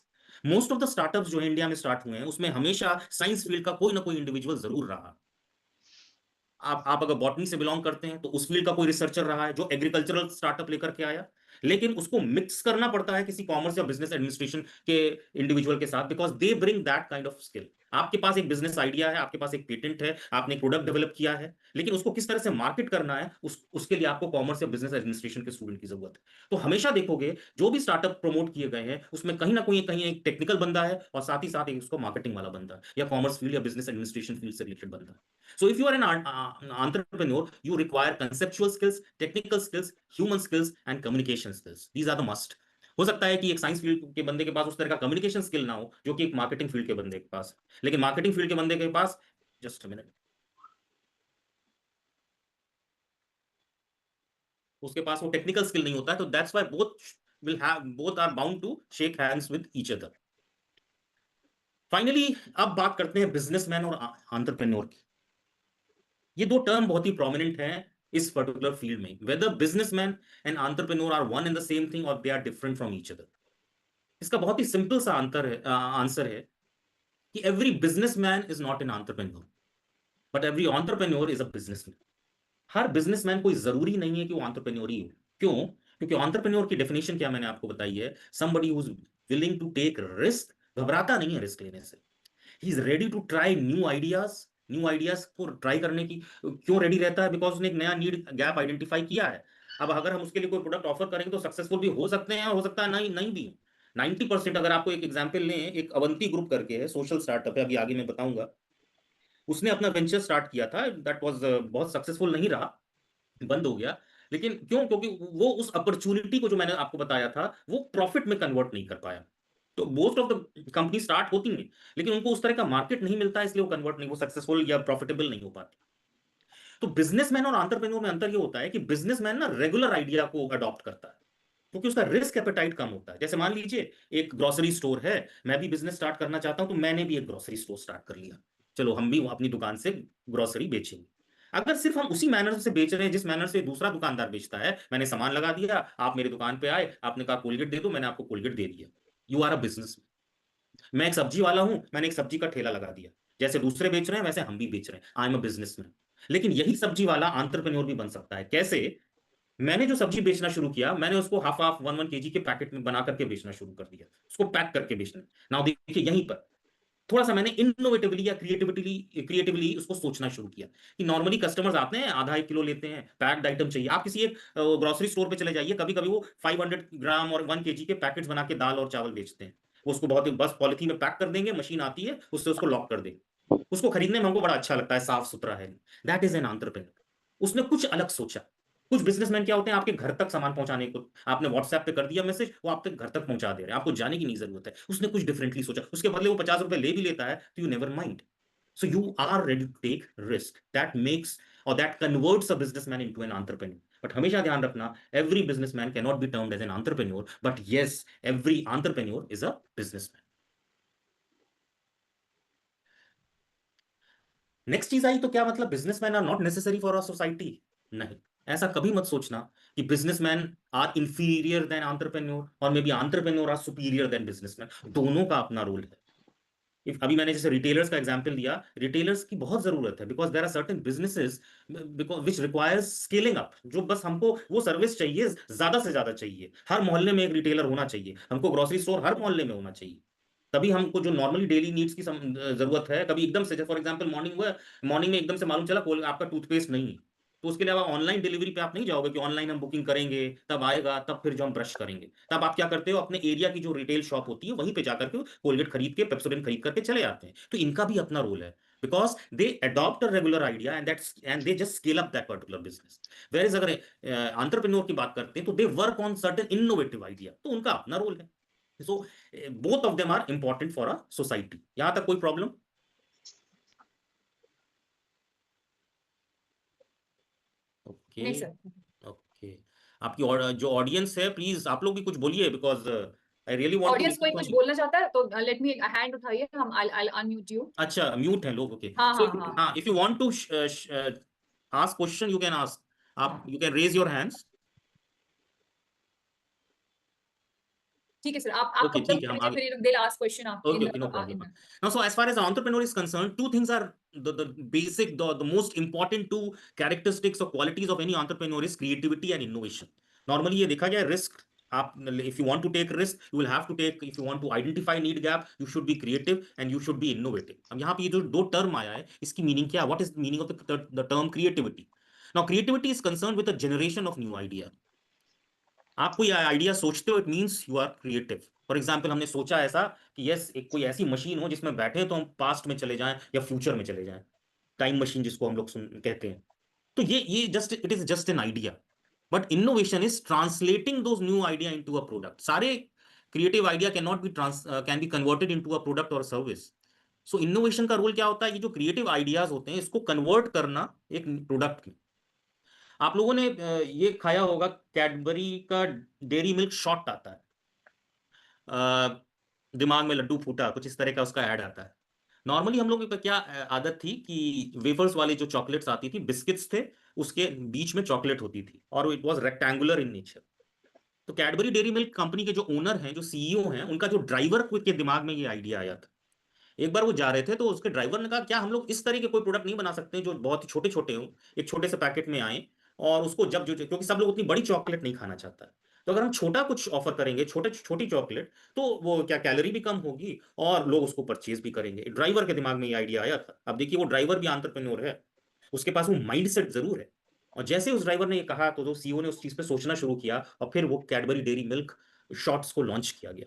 Most of the startups जो इंडिया में स्टार्ट हुए हैं, उसमें हमेशा साइंस फील्ड का कोई ना कोई इंडिविजुअल जरूर रहा. आप अगर बॉटनी से बिलोंग करते हैं तो उस फील्ड का कोई रिसर्चर रहा है जो एग्रीकल्चरल स्टार्टअप लेकर के आया. लेकिन उसको मिक्स करना पड़ता है किसी कॉमर्स या बिजनेस एडमिनिस्ट्रेशन के इंडिविजुअल के साथ, because they bring that kind of skill. आपके पास एक बिजनेस आइडिया है, आपके पास एक पेटेंट है, आपने एक प्रोडक्ट डेवलप किया है, लेकिन उसको किस तरह से मार्केट करना है, उसके लिए आपको कॉमर्स या बिजनेस एडमिनिस्ट्रेशन के स्टूडेंट की जरूरत है. तो हमेशा देखोगे जो भी स्टार्टअप प्रमोट किए गए हैं, उसमें कहीं ना कहीं एक टेक्निकल बंदा है और साथ ही साथ एक उसको मार्केटिंग वाला बंदा है, या कॉमर्स फील्ड या बिजनेस एडमिनिस्ट्रेशन फील्ड से रिलेटेड बंदा है. So if you are an entrepreneur, you require conceptual skills, technical skills, human skills and communication skills. These are the must. हो सकता है कि एक साइंस फील्ड के बंदे के पास उस तरह का कम्युनिकेशन स्किल ना हो जो कि एक मार्केटिंग फील्ड के बंदे के पास, लेकिन मार्केटिंग फील्ड के बंदे के पास, जस्ट अ मिनट, उसके पास वो टेक्निकल स्किल नहीं होता है. तो that's why both are bound to shake hands with each other. Finally अब बात करते हैं बिजनेसमैन और एंटरप्रेन्योर की. ये दो टर्म बहुत ही प्रोमिनेंट हैं इस पर्टिकुलर फील्ड में. Whether businessman and entrepreneur are one and the same thing और they are different from each other. इसका बहुत ही सिंपल सा आंसर है कि every businessman is not an entrepreneur, but every entrepreneur is a businessman. हर businessman कोई जरूरी नहीं है कि वो एंटरप्रेन्योर ही हो. क्यों? क्योंकि एंटरप्रेन्योर की डेफिनेशन क्या मैंने आपको बताई है, somebody who is willing to take risk, घबराता नहीं है रिस्क लेने से. He is ready to try new ideas को ट्राई करने की. क्यों रेडी रहता है? बिकॉज उसने एक नया नीड गैप आइडेंटिफाई किया है. अब अगर हम उसके लिए कोई प्रोडक्ट ऑफर करेंगे तो सक्सेसफुल भी हो सकते हैं, हो सकता है नहीं भी. 90%. अगर आपको एक एग्जांपल लें, एक अवंती ग्रुप करके है, सोशल स्टार्टअप है, अभी आगे मैं बताऊंगा. उसने अपना वेंचर स्टार्ट किया था, दैट वाज बहुत सक्सेसफुल नहीं रहा, बंद हो गया. लेकिन क्यों? क्योंकि वो उस अपॉर्चुनिटी को जो मैंने आपको बताया था वो प्रॉफिट में कन्वर्ट नहीं कर पाया. तो most of the company start होती हैं, लेकिन उनको उस तरह का मार्केट नहीं मिलता, इसलिए वो कन्वर्ट नहीं, वो सक्सेसफुल या प्रॉफिटेबल नहीं हो पाती. तो बिजनेसमैन और एंटरप्रेन्योर में अंतर ये होता है कि बिजनेसमैन ना रेगुलर आइडिया को अडॉप्ट करता है, क्योंकि उसका रिस्क एपेटाइट कम होता है. जैसे मान लीजिए एक ग्रोसरी स्टोर है, मैं भी बिजनेस स्टार्ट करना चाहता हूं, तो मैंने भी एक ग्रोसरी स्टोर स्टार्ट कर लिया, चलो हम भी अपनी दुकान से ग्रोसरी बेचेंगे. अगर सिर्फ हम उसी मैनर से बेच रहे हैं जिस मैनर से दूसरा दुकानदार बेचता है, मैंने सामान लगा दिया, आप मेरी दुकान पे आए, आपने कहा कोलगेट दे दो, मैंने आपको कोलगेट दे दिया, यू आर अ बिजनेस. मैं एक सब्जी वाला हूं, मैंने एक सब्जी का ठेला लगा दिया, जैसे दूसरे बेच रहे हैं वैसे हम भी बेच रहे हैं, आई एम अ बिजनेसमैन. लेकिन यही सब्जी वाला एंटरप्रेन्योर भी बन सकता है. कैसे? मैंने जो सब्जी बेचना शुरू किया, मैंने उसको हाफ हाफ 1 केजी के पैकेट में बना करके बेचना शुरू कर दिया, उसको पैक करके बेचना. नाउ देखिए यहीं पर थोड़ा सा मैंने इनोवेटिवली या क्रिएटिवली उसको सोचना शुरू किया कि नॉर्मली कस्टमर्स आते हैं, आधा 1 किलो लेते हैं, पैक्ड आइटम चाहिए. आप किसी एक ग्रोसरी स्टोर पे चले जाइए, कभी कभी वो 500 ग्राम और 1 केजी के पैकेट्स बना के दाल और चावल बेचते हैं. वो उसको बहुत ही बस पॉलिथीन में पैक कर देंगे, मशीन आती है, उससे उसको लॉक कर देंगे. उसको खरीदने में हमको बड़ा अच्छा लगता है, साफ सुथरा है. That is an entrepreneur. उसने कुछ अलग सोचा. कुछ बिजनेसमैन क्या होते हैं, आपके घर तक सामान पहुंचाने को, आपने व्हाट्सएप पे कर दिया मैसेज, वो आप तक घर तक पहुंचा दे रहे हैं, आपको जाने की नहीं जरूरत है. उसने कुछ डिफरेंटली सोचा, उसके बदले वो 50 रुपए ले भी लेता है, तो you never mind. So you are ready to take risk. That makes और that converts a businessman into an entrepreneur. But हमेशा ध्यान रखना, every businessman can not be termed as an entrepreneur, but yes, every entrepreneur is a businessman. Next चीज I तो क्या मतलब businessman are not necessary for a society? नहीं, ऐसा कभी मत सोचना कि businessman are inferior than entrepreneur और may B entrepreneur are superior than businessman. दोनों का अपना रोल है. अभी मैंने जैसे रिटेलर्स का एग्जांपल दिया, रिटेलर्स की बहुत जरूरत है, because there are certain businesses which requires scaling up, जो बस हमको वो सर्विस चाहिए, ज्यादा से ज्यादा चाहिए। हर मोहल्ले में एक रिटेलर होना चाहिए, हमको ग्रोसरी स्टोर हर मोहल्ले में होना चाहिए। तभी हमको जो नॉर्मली डेली नीड्स की जरूरत है, कभी एकदम से, फॉर एग्जांपल मॉर्निंग में एकदम से मालूम चला आपका टूथपेस्ट नहीं है, तो उसके लिए ऑनलाइन डिलीवरी पे आप नहीं जाओगे कि ऑनलाइन हम बुकिंग करेंगे तब आएगा, तब फिर जो हम ब्रश करेंगे। तब आप क्या करते हो, अपने एरिया की जो रिटेल शॉप होती है वहीं पे जाकर के कोलगेट खरीद के, पेप्सोडेंट खरीद करके चले आते हैं। तो इनका भी अपना रोल है, because they adopt a regular idea and they just scale up that particular business. Where is अगर एंटरप्रेन्योर की बात करते हैं तो they work on certain innovative idea, तो उनका अपना रोल है। So both of them are important for a society. यहां तक कोई प्रॉब्लम? ओके नहीं सर। ओके। आपकी जो ऑडियंस है, प्लीज आप लोग भी कुछ बोलिए, because I really want to audience कोई लिसन कुछ फ्रॉम यू। बोलना चाहता है तो लेट मी हैंड उठाइए, हम आई अनम्यूट यू। अच्छा, म्यूट है लोग, ओके। हाँ सो हाँ हाँ हाँ, if you want to ask question, you can ask. आप you can raise your hands. ठीक है सर, आप Okay, तब ठीक तक है, हम कीजिए, आगे। फिर they'll ask question Okay, okay, no problem. Now, so as far as the entrepreneur is concerned, two things are the basic, the most important two characteristics or qualities of any entrepreneur is creativity and innovation. Normally ये देखा गया risk, आप if you want to take risk, you will have to take, if you want to identify need gap, you should be creative and you should be innovative. अब यहाँ पे ये जो दो टर्म आया है, इसकी मीनिंग क्या है? What is the meaning of the term creativity? Now, creativity is concerned with the generation of new idea. आप कोई आइडिया सोचते हो, it means you are creative. For example, हमने सोचा ऐसा कि यस, एक कोई ऐसी मशीन हो जिसमें बैठे तो हम पास्ट में चले जाएं या फ्यूचर में चले जाएं, टाइम मशीन जिसको हम लोग कहते हैं। तो ये just, it is just an idea, but innovation is translating those new idea into a product. सारे creative idea can be converted into a product और सर्विस। सो इनोवेशन का रोल क्या होता है? ये जो क्रिएटिव आइडियाज होते हैं, इसको कन्वर्ट करना एक प्रोडक्ट में। आप लोगों ने ये खाया होगा, कैडबरी का डेरी मिल्क शॉट आता है, दिमाग में लड्डू फूटा, कुछ इस तरह का उसका ऐड आता है। नॉर्मली हम लोगों का क्या आदत थी कि वेफर्स वाले जो चॉकलेट्स आती थी, बिस्किट्स थे, उसके बीच में चॉकलेट होती थी और it was rectangular in nature. तो कैडबरी डेयरी मिल्क कंपनी के जो ओनर हैं, जो सीईओ हैं, उनका जो ड्राइवर के दिमाग में ये आइडिया आया था। एक बार वो जा रहे थे तो उसके ड्राइवर ने कहा, क्या हम लोग इस तरह के कोई प्रोडक्ट नहीं बना सकते जो बहुत ही छोटे छोटे हों, एक छोटे से पैकेट में आए, और उसको जब जो, क्योंकि सब लोग उतनी बड़ी चॉकलेट नहीं खाना चाहता है, तो अगर हम छोटा कुछ ऑफर करेंगे, छोटी चॉकलेट, तो वो क्या, कैलोरी भी कम होगी और लोग उसको परचेज भी करेंगे। ड्राइवर के दिमाग में ये आइडिया आया था। अब देखिए, वो ड्राइवर भी एंटरप्रेन्योर है, उसके पास वो माइंडसेट जरूर है। और जैसे उस ड्राइवर ने ये कहा तो सीईओ ने उस चीज पे सोचना शुरू किया, और फिर वो कैडबरी डेयरी मिल्क शॉट्स को लॉन्च किया गया।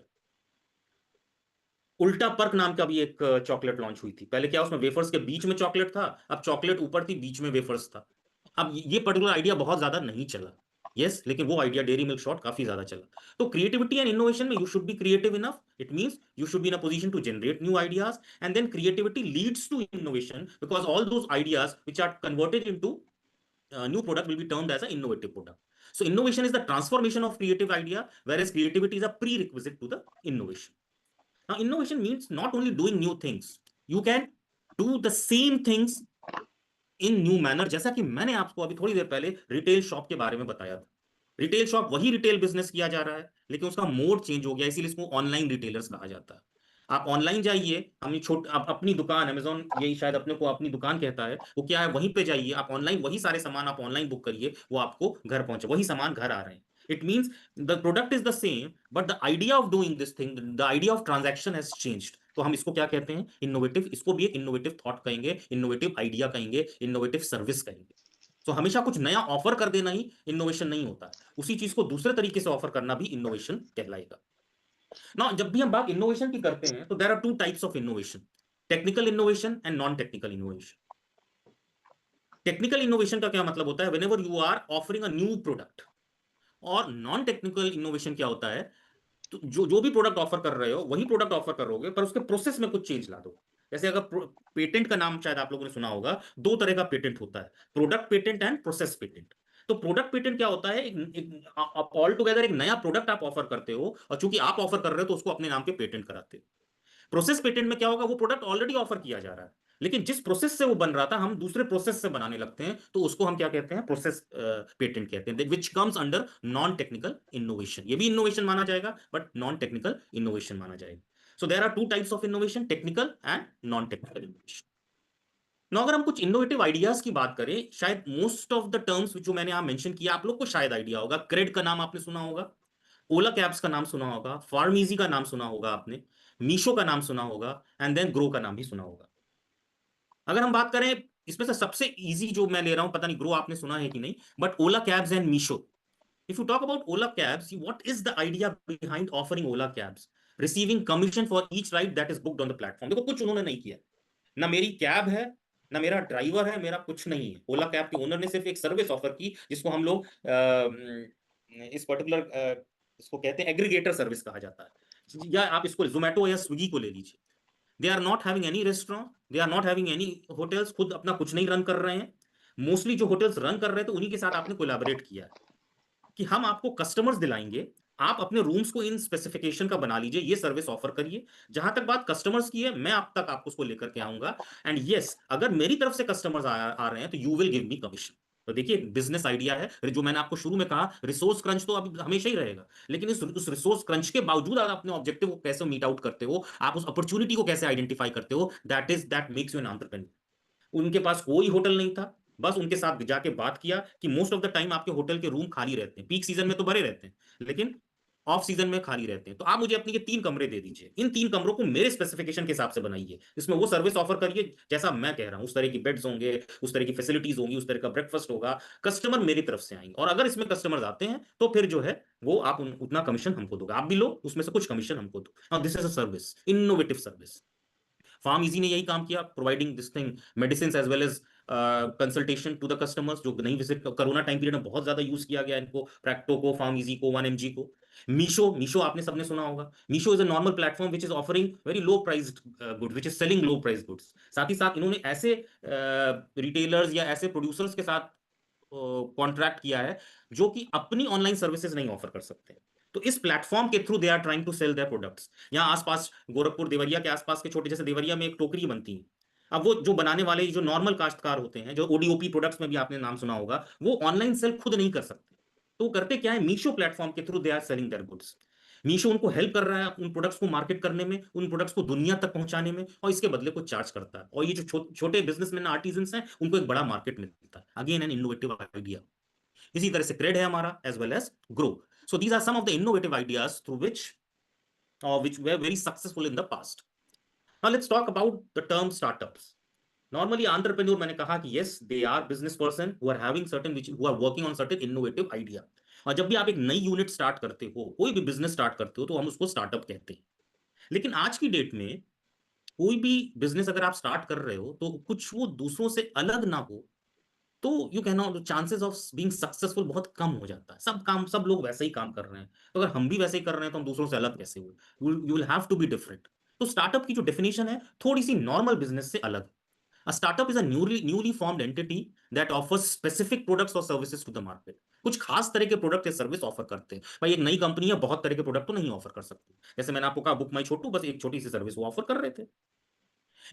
उल्टा पर्क नाम का भी एक चॉकलेट लॉन्च हुई थी। पहले क्या, उसमें वेफर्स के बीच में चॉकलेट था, अब चॉकलेट ऊपर थी, बीच में वेफर्स था। अब ये पर्टिकुलर आइडिया बहुत ज्यादा नहीं चला, यस, लेकिन वो आइडिया डेयरी मिल्क शॉट काफी ज्यादा चला। तो क्रिएटिविटी एंड इनोवेशन में you should be creative enough, it means you should be in a position to generate new ideas, and then creativity leads to innovation, because all those ideas which are converted into new product will be termed as an innovative product. So innovation is the transformation of creative idea, whereas creativity is a prerequisite to the innovation. Now, innovation means not only doing new things, you can do the same things in new manner. जैसा कि मैंने आपको अभी थोड़ी देर पहले retail shop के बारे में बताया था। रिटेल शॉप वही रिटेल बिजनेस किया जा रहा है, लेकिन उसका मोड चेंज हो गया, इसीलिए इसको ऑनलाइन रिटेलर्स कहा जाता है। आप ऑनलाइन जाइए, हम अपनी दुकान, अमेजोन यही शायद अपने को अपनी दुकान कहता है, वो क्या है, वहीं पे जाइए आप ऑनलाइन, वही सारे सामान आप ऑनलाइन बुक करिए, वो आपको घर पहुंचे, वही सामान घर आ रहे हैं। It means the product is the same, but the idea of doing this thing, the idea of transaction has changed. तो हम इसको क्या कहते हैं? इनोवेटिव। इसको भी एक इनोवेटिव थॉट कहेंगे, इनोवेटिव आइडिया कहेंगे, इनोवेटिव सर्विस कहेंगे। तो हमेशा कुछ नया ऑफर कर देना ही इनोवेशन नहीं होता है, उसी चीज को दूसरे तरीके से ऑफर करना भी इनोवेशन कहलाएगा। ना, जब भी हम बात इनोवेशन की करते हैं तो there are two types of innovation, technical innovation and non technical innovation. Technical innovation का क्या मतलब होता है? Whenever you are offering a new product. और नॉन टेक्निकल इनोवेशन क्या होता है? तो जो भी प्रोडक्ट ऑफर कर रहे हो वही प्रोडक्ट ऑफर करोगे, पर उसके प्रोसेस में कुछ चेंज ला दो। जैसे अगर पेटेंट का नाम शायद आप लोगों ने सुना होगा, दो तरह का पेटेंट होता है, product patent and process patent. तो प्रोडक्ट पेटेंट क्या होता है? ऑल टुगेदर एक नया प्रोडक्ट आप ऑफर करते हो, और चूंकि आप ऑफर कर रहे हो तो उसको अपने नाम पे पेटेंट कराते हो। प्रोसेस पेटेंट में क्या होगा? वो प्रोडक्ट ऑलरेडी ऑफर किया जा रहा है, लेकिन जिस प्रोसेस से वो बन रहा था हम दूसरे प्रोसेस से बनाने लगते हैं, तो उसको हम क्या कहते हैं? प्रोसेस पेटेंट कहते हैं, which comes under non technical innovation. ये भी इनोवेशन माना जाएगा, बट नॉन टेक्निकल इनोवेशन माना जाएगा। So there are two types of innovation, technical and non-technical innovation. Now अगर हम कुछ इनोवेटिव आइडियाज की बात करें, शायद मोस्ट ऑफ द टर्म्स जो मैंने यहां मेंशन किया आप लोग को शायद आइडिया होगा। क्रेड का नाम आपने सुना होगा, ओला कैब्स का नाम सुना होगा, फार्मीजी का नाम सुना होगा आपने, मीशो का नाम सुना होगा, एंड देन ग्रो का नाम भी सुना होगा। अगर हम बात करें इसमें से सबसे इजी जो मैं ले रहा हूं, पता नहीं ग्रो आपने सुना है कि नहीं, but Ola cabs and Meesho. If you talk about Ola cabs, what is the idea behind offering Ola cabs? Receiving commission for each ride that is booked on the platform. देखो कुछ उन्होंने नहीं किया, ना मेरी कैब है, ना मेरा ड्राइवर है, मेरा कुछ नहीं है। ओला कैब के ओनर ने सिर्फ एक सर्विस ऑफर की जिसको हम लोग इस पर्टिकुलर इसको कहते हैं एग्रीगेटर सर्विस कहा जाता है, या आप इसको जोमेटो या स्विगी को ले लीजिए। They are not having any restaurant, they are not having any hotels, खुद अपना कुछ नहीं रन कर रहे हैं। मोस्टली जो होटल्स रन कर रहे थे उन्हीं के साथ आपने कोलैबोरेट किया है कि हम आपको कस्टमर्स दिलाएंगे, आप अपने रूम्स को इन स्पेसिफिकेशन का बना लीजिए, ये सर्विस ऑफर करिए। जहां तक बात कस्टमर्स की है, मैं आप तक आपको उसको लेकर के आऊंगा, एंड यस अगर मेरी तरफ से कस्टमर्स आ रहे हैं तो you will give me commission. तो देखिए बिजनेस आइडिया है, जो मैंने आपको शुरू में कहा, रिसोर्स क्रंच तो अभी हमेशा ही रहेगा, लेकिन उस रिसोर्स क्रंच के बावजूद आप अपने ऑब्जेक्टिव को कैसे मीट आउट करते हो, आप उस अपॉर्चुनिटी को कैसे आइडेंटिफाई करते हो, that makes you an entrepreneur. उनके पास कोई होटल नहीं था, बस उनके साथ जाके बात किया कि मोस्ट ऑफ द टाइम आपके होटल के रूम खाली रहते हैं, पीक सीजन में तो भरे रहते हैं लेकिन ऑफ सीजन में खाली रहते हैं, तो आप मुझे अपनी ये 3 कमरे दे दीजिए, इन 3 कमरों को मेरे स्पेसिफिकेशन के हिसाब से बनाइए, इसमें वो सर्विस ऑफर करिए जैसा मैं कह रहा हूं, उस तरह की बेड्स होंगे, उस तरह की फैसिलिटीज होंगी, उस तरह का ब्रेकफास्ट होगा, कस्टमर मेरी तरफ से आएंगे, और अगर इसमें कस्टमर्स आते हैं तो फिर जो है वो आप उतना कमीशन हमको दोगे, आप भी लो उसमें से कुछ कमीशन हमको दो। This is a service, innovative service. PharmEasy ने यही काम किया, providing this thing medicine as well as consultation to the customers, जो नहीं विजिट, कोरोना टाइम पीरियड में बहुत ज्यादा यूज किया गया इनको, प्रैक्टो को, फार्मईजी को, 1mg को। मीशो आपने सबने सुना होगा, Meesho is a normal platform which is offering very low priced goods, which is selling low price goods. साथ ही साथ इन्होंने ऐसे रिटेलर्स या ऐसे प्रोड्यूसर्स के साथ कॉन्ट्रैक्ट किया है जो कि अपनी ऑनलाइन सर्विसेज नहीं ऑफर कर सकते, तो इस प्लेटफॉर्म के through they are trying to sell their products. यहाँ आसपास गोरखपुर देवरिया के आसपास के छोटे जैसे देवरिया में एक टोकरी बनती है, अब वो जो बनाने वाले जो नॉर्मल काश्तकार होते हैं, जो ओडीओपी प्रोडक्ट्स में भी आपने नाम सुना होगा, वो ऑनलाइन सेल खुद नहीं कर सकते, तो करते क्या है, मीशो प्लेटफॉर्म के through they are selling their goods. Meesho उनको हेल्प कर रहा है उन प्रोडक्ट्स को मार्केट करने में, उन प्रोडक्ट्स को दुनिया तक पहुंचाने में, और इसके बदले को चार्ज करता है, और ये जो छोटे बिजनेसमैन आर्टिजन्स हैं उनको एक बड़ा मार्केट मिलता है। Again an innovative idea. इसी तरह से क्रेड है हमारा, as well as Groww. So these are some of the innovative ideas through which were very successful in the past. Now let's talk about the term startups. Normally entrepreneur मैंने कहा कि yes they are business person who are having certain who are working on certain innovative idea. और जब भी आप एक नई unit start करते हो, कोई भी बिजनेस स्टार्ट करते हो, तो हम उसको स्टार्टअप कहते हैं। लेकिन आज की डेट में कोई भी बिजनेस अगर आप स्टार्ट कर रहे हो तो कुछ वो दूसरों से अलग ना हो, तो you can not, chances of being successful बहुत कम हो जाता है। सब लोग वैसे ही काम कर रहे हैं, तो अगर हम भी वैसे ही कर रहे हैं तो हम दूसरों से अलग कैसे हुए, you will have to be different. तो स्टार्टअप की जो डेफिनेशन है थोड़ी सी नॉर्मल बिजनेस से अलग। A startup is a newly formed entity that offers specific products or services to the market. कुछ खास तरह के प्रोडक्ट या सर्विस ऑफर करते हैं। भाई एक नई कंपनी है, बहुत तरह के प्रोडक्ट तो नहीं ऑफर कर सकती, जैसे मैंने आपको कहा बुक माई छोटू, बस एक छोटी सी सर्विस वो ऑफर कर रहे थे।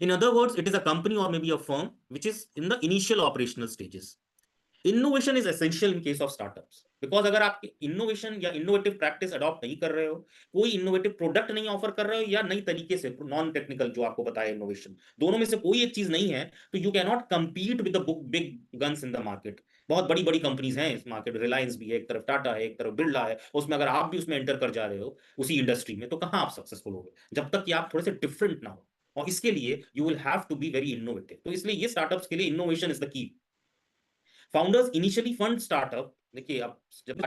In other words, it is a company or maybe a firm which is in the initial operational stages. Innovation is essential in case of startups, because अगर आप इनोवेशन या इनोवेटिव प्रैक्टिस अडॉप्ट नहीं कर रहे हो, कोई इनोवेटिव प्रोडक्ट नहीं offer कर रहे हो, या नई तरीके से नॉन टेक्निकल जो आपको बताया इनोवेशन, दोनों में से कोई एक चीज नहीं है, तो you can not compete with the big guns in the market. बहुत बड़ी बड़ी कंपनीज हैं इस मार्केट, रिलायंस भी है एक तरफ, टाटा है एक तरफ, बिरला है, उसमें अगर आप भी उसमें एंटर कर जा रहे हो उसी इंडस्ट्री में, तो कहां आप सक्सेसफुल होगे जब तक कि आप थोड़े से डिफरेंट ना हो, और इसके लिए you will have to be very innovative. तो इसलिए ये स्टार्टअप्स के लिए innovation is the key. Founders initially fund startup, देखिए अब जब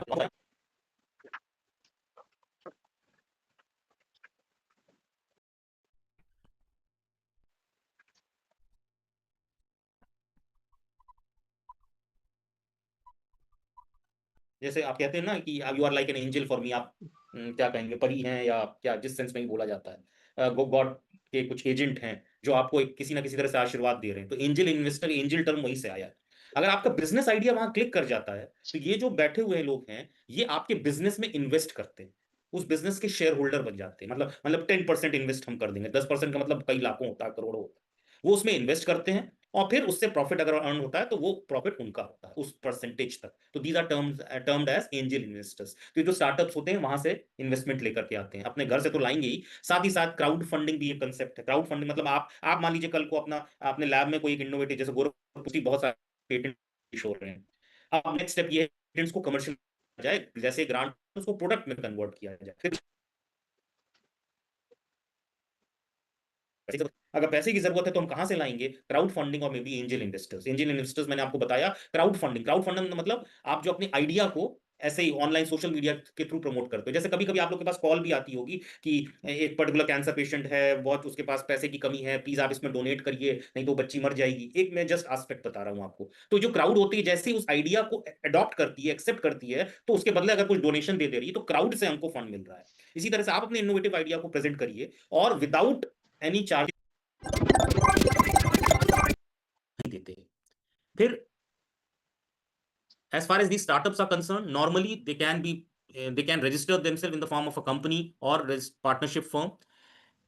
जैसे आप कहते हैं ना कि you are like an angel for me, आप क्या कहेंगे, परी हैं या क्या, जिस सेंस में ही बोला जाता है, गॉड के कुछ एजेंट हैं जो आपको किसी ना किसी तरह से आशीर्वाद दे रहे हैं, तो एंजल इन्वेस्टर, एंजल टर्म वहीं से आया है। अगर आपका बिजनेस आइडिया वहां क्लिक कर जाता है, तो ये जो बैठे हुए लोग हैं ये आपके बिजनेस में इन्वेस्ट करते हैं, उस बिजनेस के शेयर होल्डर बन जाते हैं। मतलब 10% इन्वेस्ट हम कर देंगे, 10% का मतलब कई लाखों होता है, करोड़ों होता है, वो उसमें इन्वेस्ट करते हैं, और फिर उससे प्रॉफिट अगर अर्न होता है तो वो प्रॉफिट उनका होता है उस परसेंटेज तक। तो these are termed as angel investors. तो जो स्टार्टअप्स होते हैं वहां से इन्वेस्टमेंट लेकर के आते हैं, अपने घर से तो लाएंगे ही, साथ ही साथ क्राउड फंडिंग भी एक कंसेप्ट है। क्राउड फंडिंग मतलब आप मान लीजिए कल को अपने लैब में कोई एक इनोवेटिव, जैसे गोरखपुर की बहुत सारे पेटेंट हो रहे हैं, अब नेक्स्ट स्टेप ये है पेटेंट्स को कमर्शियल जाए, जैसे ग्रांट उसको प्रोडक्ट में कन्वर्ट किया जाए। फिर अगर पैसे की जरूरत है तो हम कहां से लाएंगे? क्राउड फंडिंग और may B angel investors. Angel investors मैंने आपको बताया। क्राउड फंडिंग मतलब आप जो अपनी आइडिया को ऐसे ही ऑनलाइन सोशल मीडिया के थ्रू प्रमोट करते हो। जैसे कभी कभी आप लोग के पास कॉल भी आती होगी कि एक पर्टिकुलर कैंसर पेशेंट है, बहुत उसके पास पैसे की कमी है, प्लीज आप इसमें डोनेट करिए नहीं तो बच्ची मर जाएगी। एक मैं जस्ट एस्पेक्ट बता रहा हूं आपको। तो जो क्राउड होती है जैसे ही उस आइडिया को अडॉप्ट करती है, एक्सेप्ट करती है, तो उसके बदले अगर कुछ डोनेशन दे रही है तो क्राउड से हमको फंड मिल रहा है। इसी तरह से आप अपने इनोवेटिव आइडिया को प्रेजेंट करिए और विदाउट एनी चार्ज देते। फिर as far as these startups are concerned, normally they can register themselves in the form of a company or partnership firm.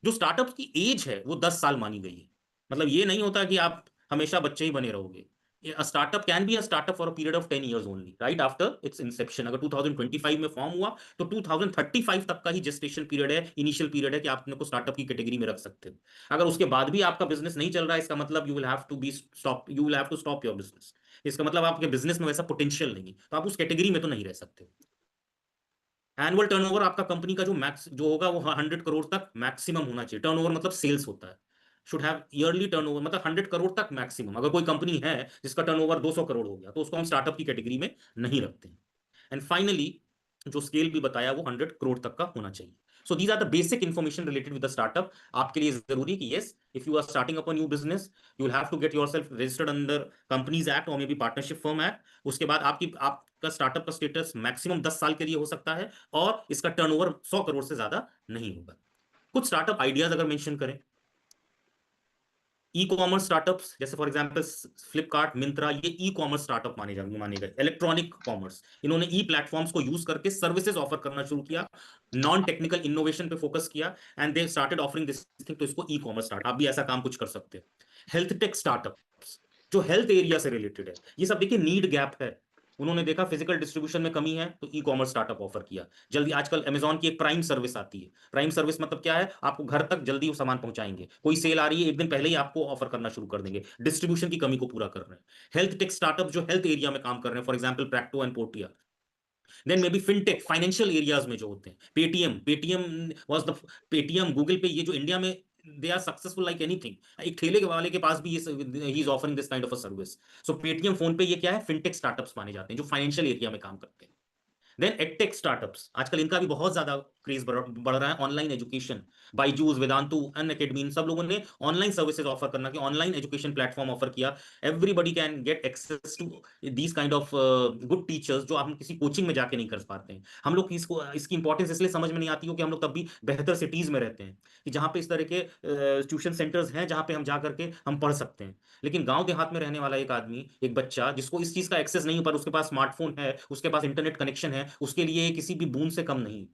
जो स्टार्टअप की एज है वो 10 साल मानी गई है। मतलब ये नहीं होता कि आप हमेशा बच्चे ही बने रहोगे। Startup can be a startup for a period of 10 years only, right after its inception. अगर 2025 में फॉर्म हुआ तो 2035 तक का ही जेस्टेशन पीरियड है, इनिशियल पीरियड है कि आप अपने को स्टार्टअप की कैटेगरी में रख सकते हो। अगर उसके बाद भी आपका बिजनेस नहीं चल रहा है, इसका मतलब you will have to stop your business. इसका मतलब आपके बिजनेस में वैसा पोटेंशियल नहीं, तो आप उस कैटेगरी में तो नहीं रह सकते। एनुअल टर्नओवर आपका कंपनी का जो होगा वो 100 करोड़ तक मैक्सिमम होना चाहिए। टर्नओवर मतलब सेल्स होता है, शुड हैव ईयरली टर्नओवर, मतलब 100 करोड़ तक मैक्सिमम। अगर कोई कंपनी है जिसका टर्नओवर 200 करोड़ हो गया तो उसको हम स्टार्टअप की कैटेगरी में नहीं रखते हैं। एंड फाइनली जो स्केल भी बताया वो 100 करोड़ तक का होना चाहिए। So these are the basic information related with the startup. आपके लिए जरूरी कि yes, if you are starting up a new business you will have to get yourself registered under companies act और may be partnership firm act. उसके बाद आपका startup का status maximum 10 साल के लिए हो सकता है और इसका टर्नओवर 100 करोड़ से ज्यादा नहीं होगा। कुछ स्टार्टअप आइडियाज अगर मेंशन करें, ई कॉमर्स स्टार्टअप्स जैसे फॉर एग्जांपल फ्लिपकार्ट, मिंत्रा, ये ई कॉमर्स स्टार्टअप माने गए। इलेक्ट्रॉनिक कॉमर्स, इन्होंने ई प्लेटफॉर्म्स को यूज करके सर्विसेज ऑफर करना शुरू किया, नॉन टेक्निकल इनोवेशन पे फोकस किया and they started offering this thing. तो इसको ई कॉमर्स स्टार्टअप, आप भी ऐसा काम कुछ कर सकते हो। हेल्थ टेक स्टार्टअप्स जो हेल्थ एरिया से रिलेटेड है, ये सब देखिए नीड गैप है। उन्होंने देखा फिजिकल डिस्ट्रीब्यूशन में कमी है तो ई कॉमर्स स्टार्टअप ऑफर किया जल्दी। आजकल अमेजॉन की एक प्राइम सर्विस आती है। प्राइम सर्विस मतलब क्या है? आपको घर तक जल्दी वो सामान पहुंचाएंगे। कोई सेल आ रही है एक दिन पहले ही आपको ऑफर करना शुरू कर देंगे। डिस्ट्रीब्यूशन की कमी को पूरा कर रहे हैं। हेल्थ टेक स्टार्टअप जो हेल्थ एरिया में काम कर रहे हैं, for example Practo and Portea. Then maybe fintech, financial areas में जो होते हैं, पेटीएम गूगल पे, ये जो इंडिया में they are successful like anything. एक ठेले वाले के पास भी ये ही is offering this kind of a service. So Paytm, PhonePe, ये क्या है? फिनटेक स्टार्टअप्स माने जाते हैं जो फाइनेंशियल एरिया में काम करते हैं। देन एडटेक स्टार्टअप्स, आजकल इनका भी बहुत ज्यादा क्रेज बढ़ रहा है। ऑनलाइन एजुकेशन, बायजूस, वेदांतु, अनअकैडमी, इन सब लोगों ने ऑनलाइन सर्विसेज ऑफर करना कि ऑनलाइन एजुकेशन प्लेटफॉर्म ऑफर किया। Everybody can get access to these kind of good teachers जो हम किसी कोचिंग में जाके नहीं कर पाते हैं। हम लोग इसकी इंपॉर्टेंस इसलिए समझ में नहीं आती हो कि हम लोग तब भी बेहतर सिटीज में रहते हैं कि जहाँ पे इस तरह के ट्यूशन सेंटर्स हैं जहाँ पे हम जा करके हम पढ़ सकते हैं। लेकिन गांव देहात में रहने वाला एक आदमी, एक बच्चा जिसको इस चीज का एक्सेस नहीं, पर उसके पास स्मार्टफोन है, उसके पास इंटरनेट कनेक्शन है, उसके लिए किसी भी बूंद से कम नहीं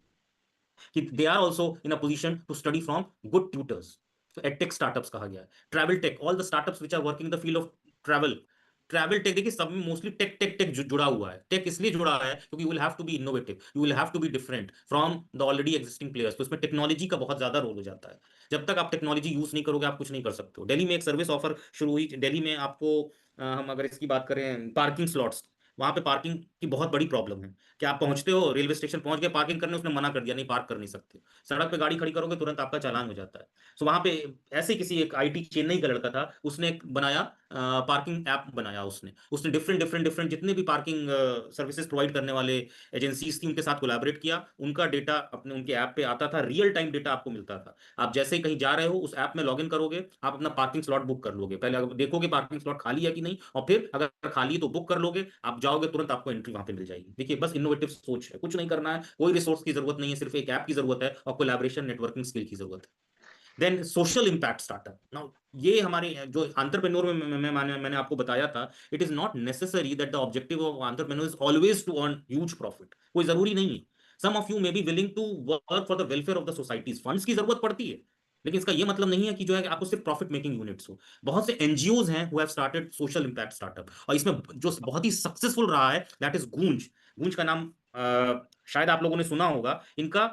कि they are also in a position to study from good tutors. तो एडटेक स्टार्टअप्स कहा गया है। Travel tech, all the startups which are working the field of travel. Travel tech देखिए सब में मोस्टली टेक टेक टेक जुड़ा हुआ है। टेक इसलिए जुड़ा है क्योंकि you will have to be innovative, you will have to be different from the already existing players. तो इसमें टेक्नोलॉजी का बहुत ज्यादा रोल हो जाता है। जब तक आप टेक्नोलॉजी यूज नहीं करोगे आप कुछ नहीं कर सकते हो। दिल्ली में एक सर्विस ऑफर शुरू हुई। दिल्ली में आपको हम अगर इसकी बात करें, पार्किंग स्लॉट्स, वहां पे पार्किंग की बहुत बड़ी प्रॉब्लम है कि आप पहुंचते हो, रेलवे स्टेशन पहुंच गए, पार्किंग करने, उसने मना कर दिया, नहीं पार्क कर नहीं सकते। सड़क पे गाड़ी खड़ी करोगे तुरंत आपका चालान हो जाता है। सो वहां पे ऐसे किसी एक आईटी चेन्नई का लड़का था, उसने एक बनाया पार्किंग ऐप बनाया। उसने डिफरेंट जितने भी पार्किंग सर्विसेज प्रोवाइड करने वाले एजेंसीज थी उनके साथ कोलैबोरेट किया। उनका डेटा अपने उनके ऐप पे आता था, रियल टाइम डेटा आपको मिलता था। आप जैसे ही कहीं जा रहे हो उस ऐप में लॉग इन करोगे, आप अपना पार्किंग स्लॉट बुक कर लोगे। पहले अगर देखोगे पार्किंग स्लॉट खाली है कि नहीं, और फिर अगर खाली है तो बुक कर लोगे, आप जाओगे तुरंत आपको एंट्री वहां पे मिल जाएगी। देखिए बस इनोवेटिव सोच है, कुछ नहीं करना है, कोई रिसोर्स की जरूरत नहीं है, सिर्फ एक ऐप की जरूरत है और कोलैबोरेशन नेटवर्किंग स्किल की जरूरत है। Then social impact startup. Now ये हमारे जो एंटरप्रेन्योर में मैंने आपको बताया था, it is not necessary that the objective of entrepreneur is always to earn huge profit. कोई जरूरी नहीं है। Some of you may be willing to work for the welfare of the societies. Funds की जरूरत पड़ती है, लेकिन इसका ये मतलब नहीं है कि जो है कि आपको सिर्फ प्रॉफिट मेकिंग यूनिट्स हो। बहुत से एनजीओज हैं who have started social impact startup, और इसमें जो बहुत ही सक्सेसफुल रहा है दैट इज गूंज। गूंज का नाम शायद आप लोगों ने सुना होगा। इनका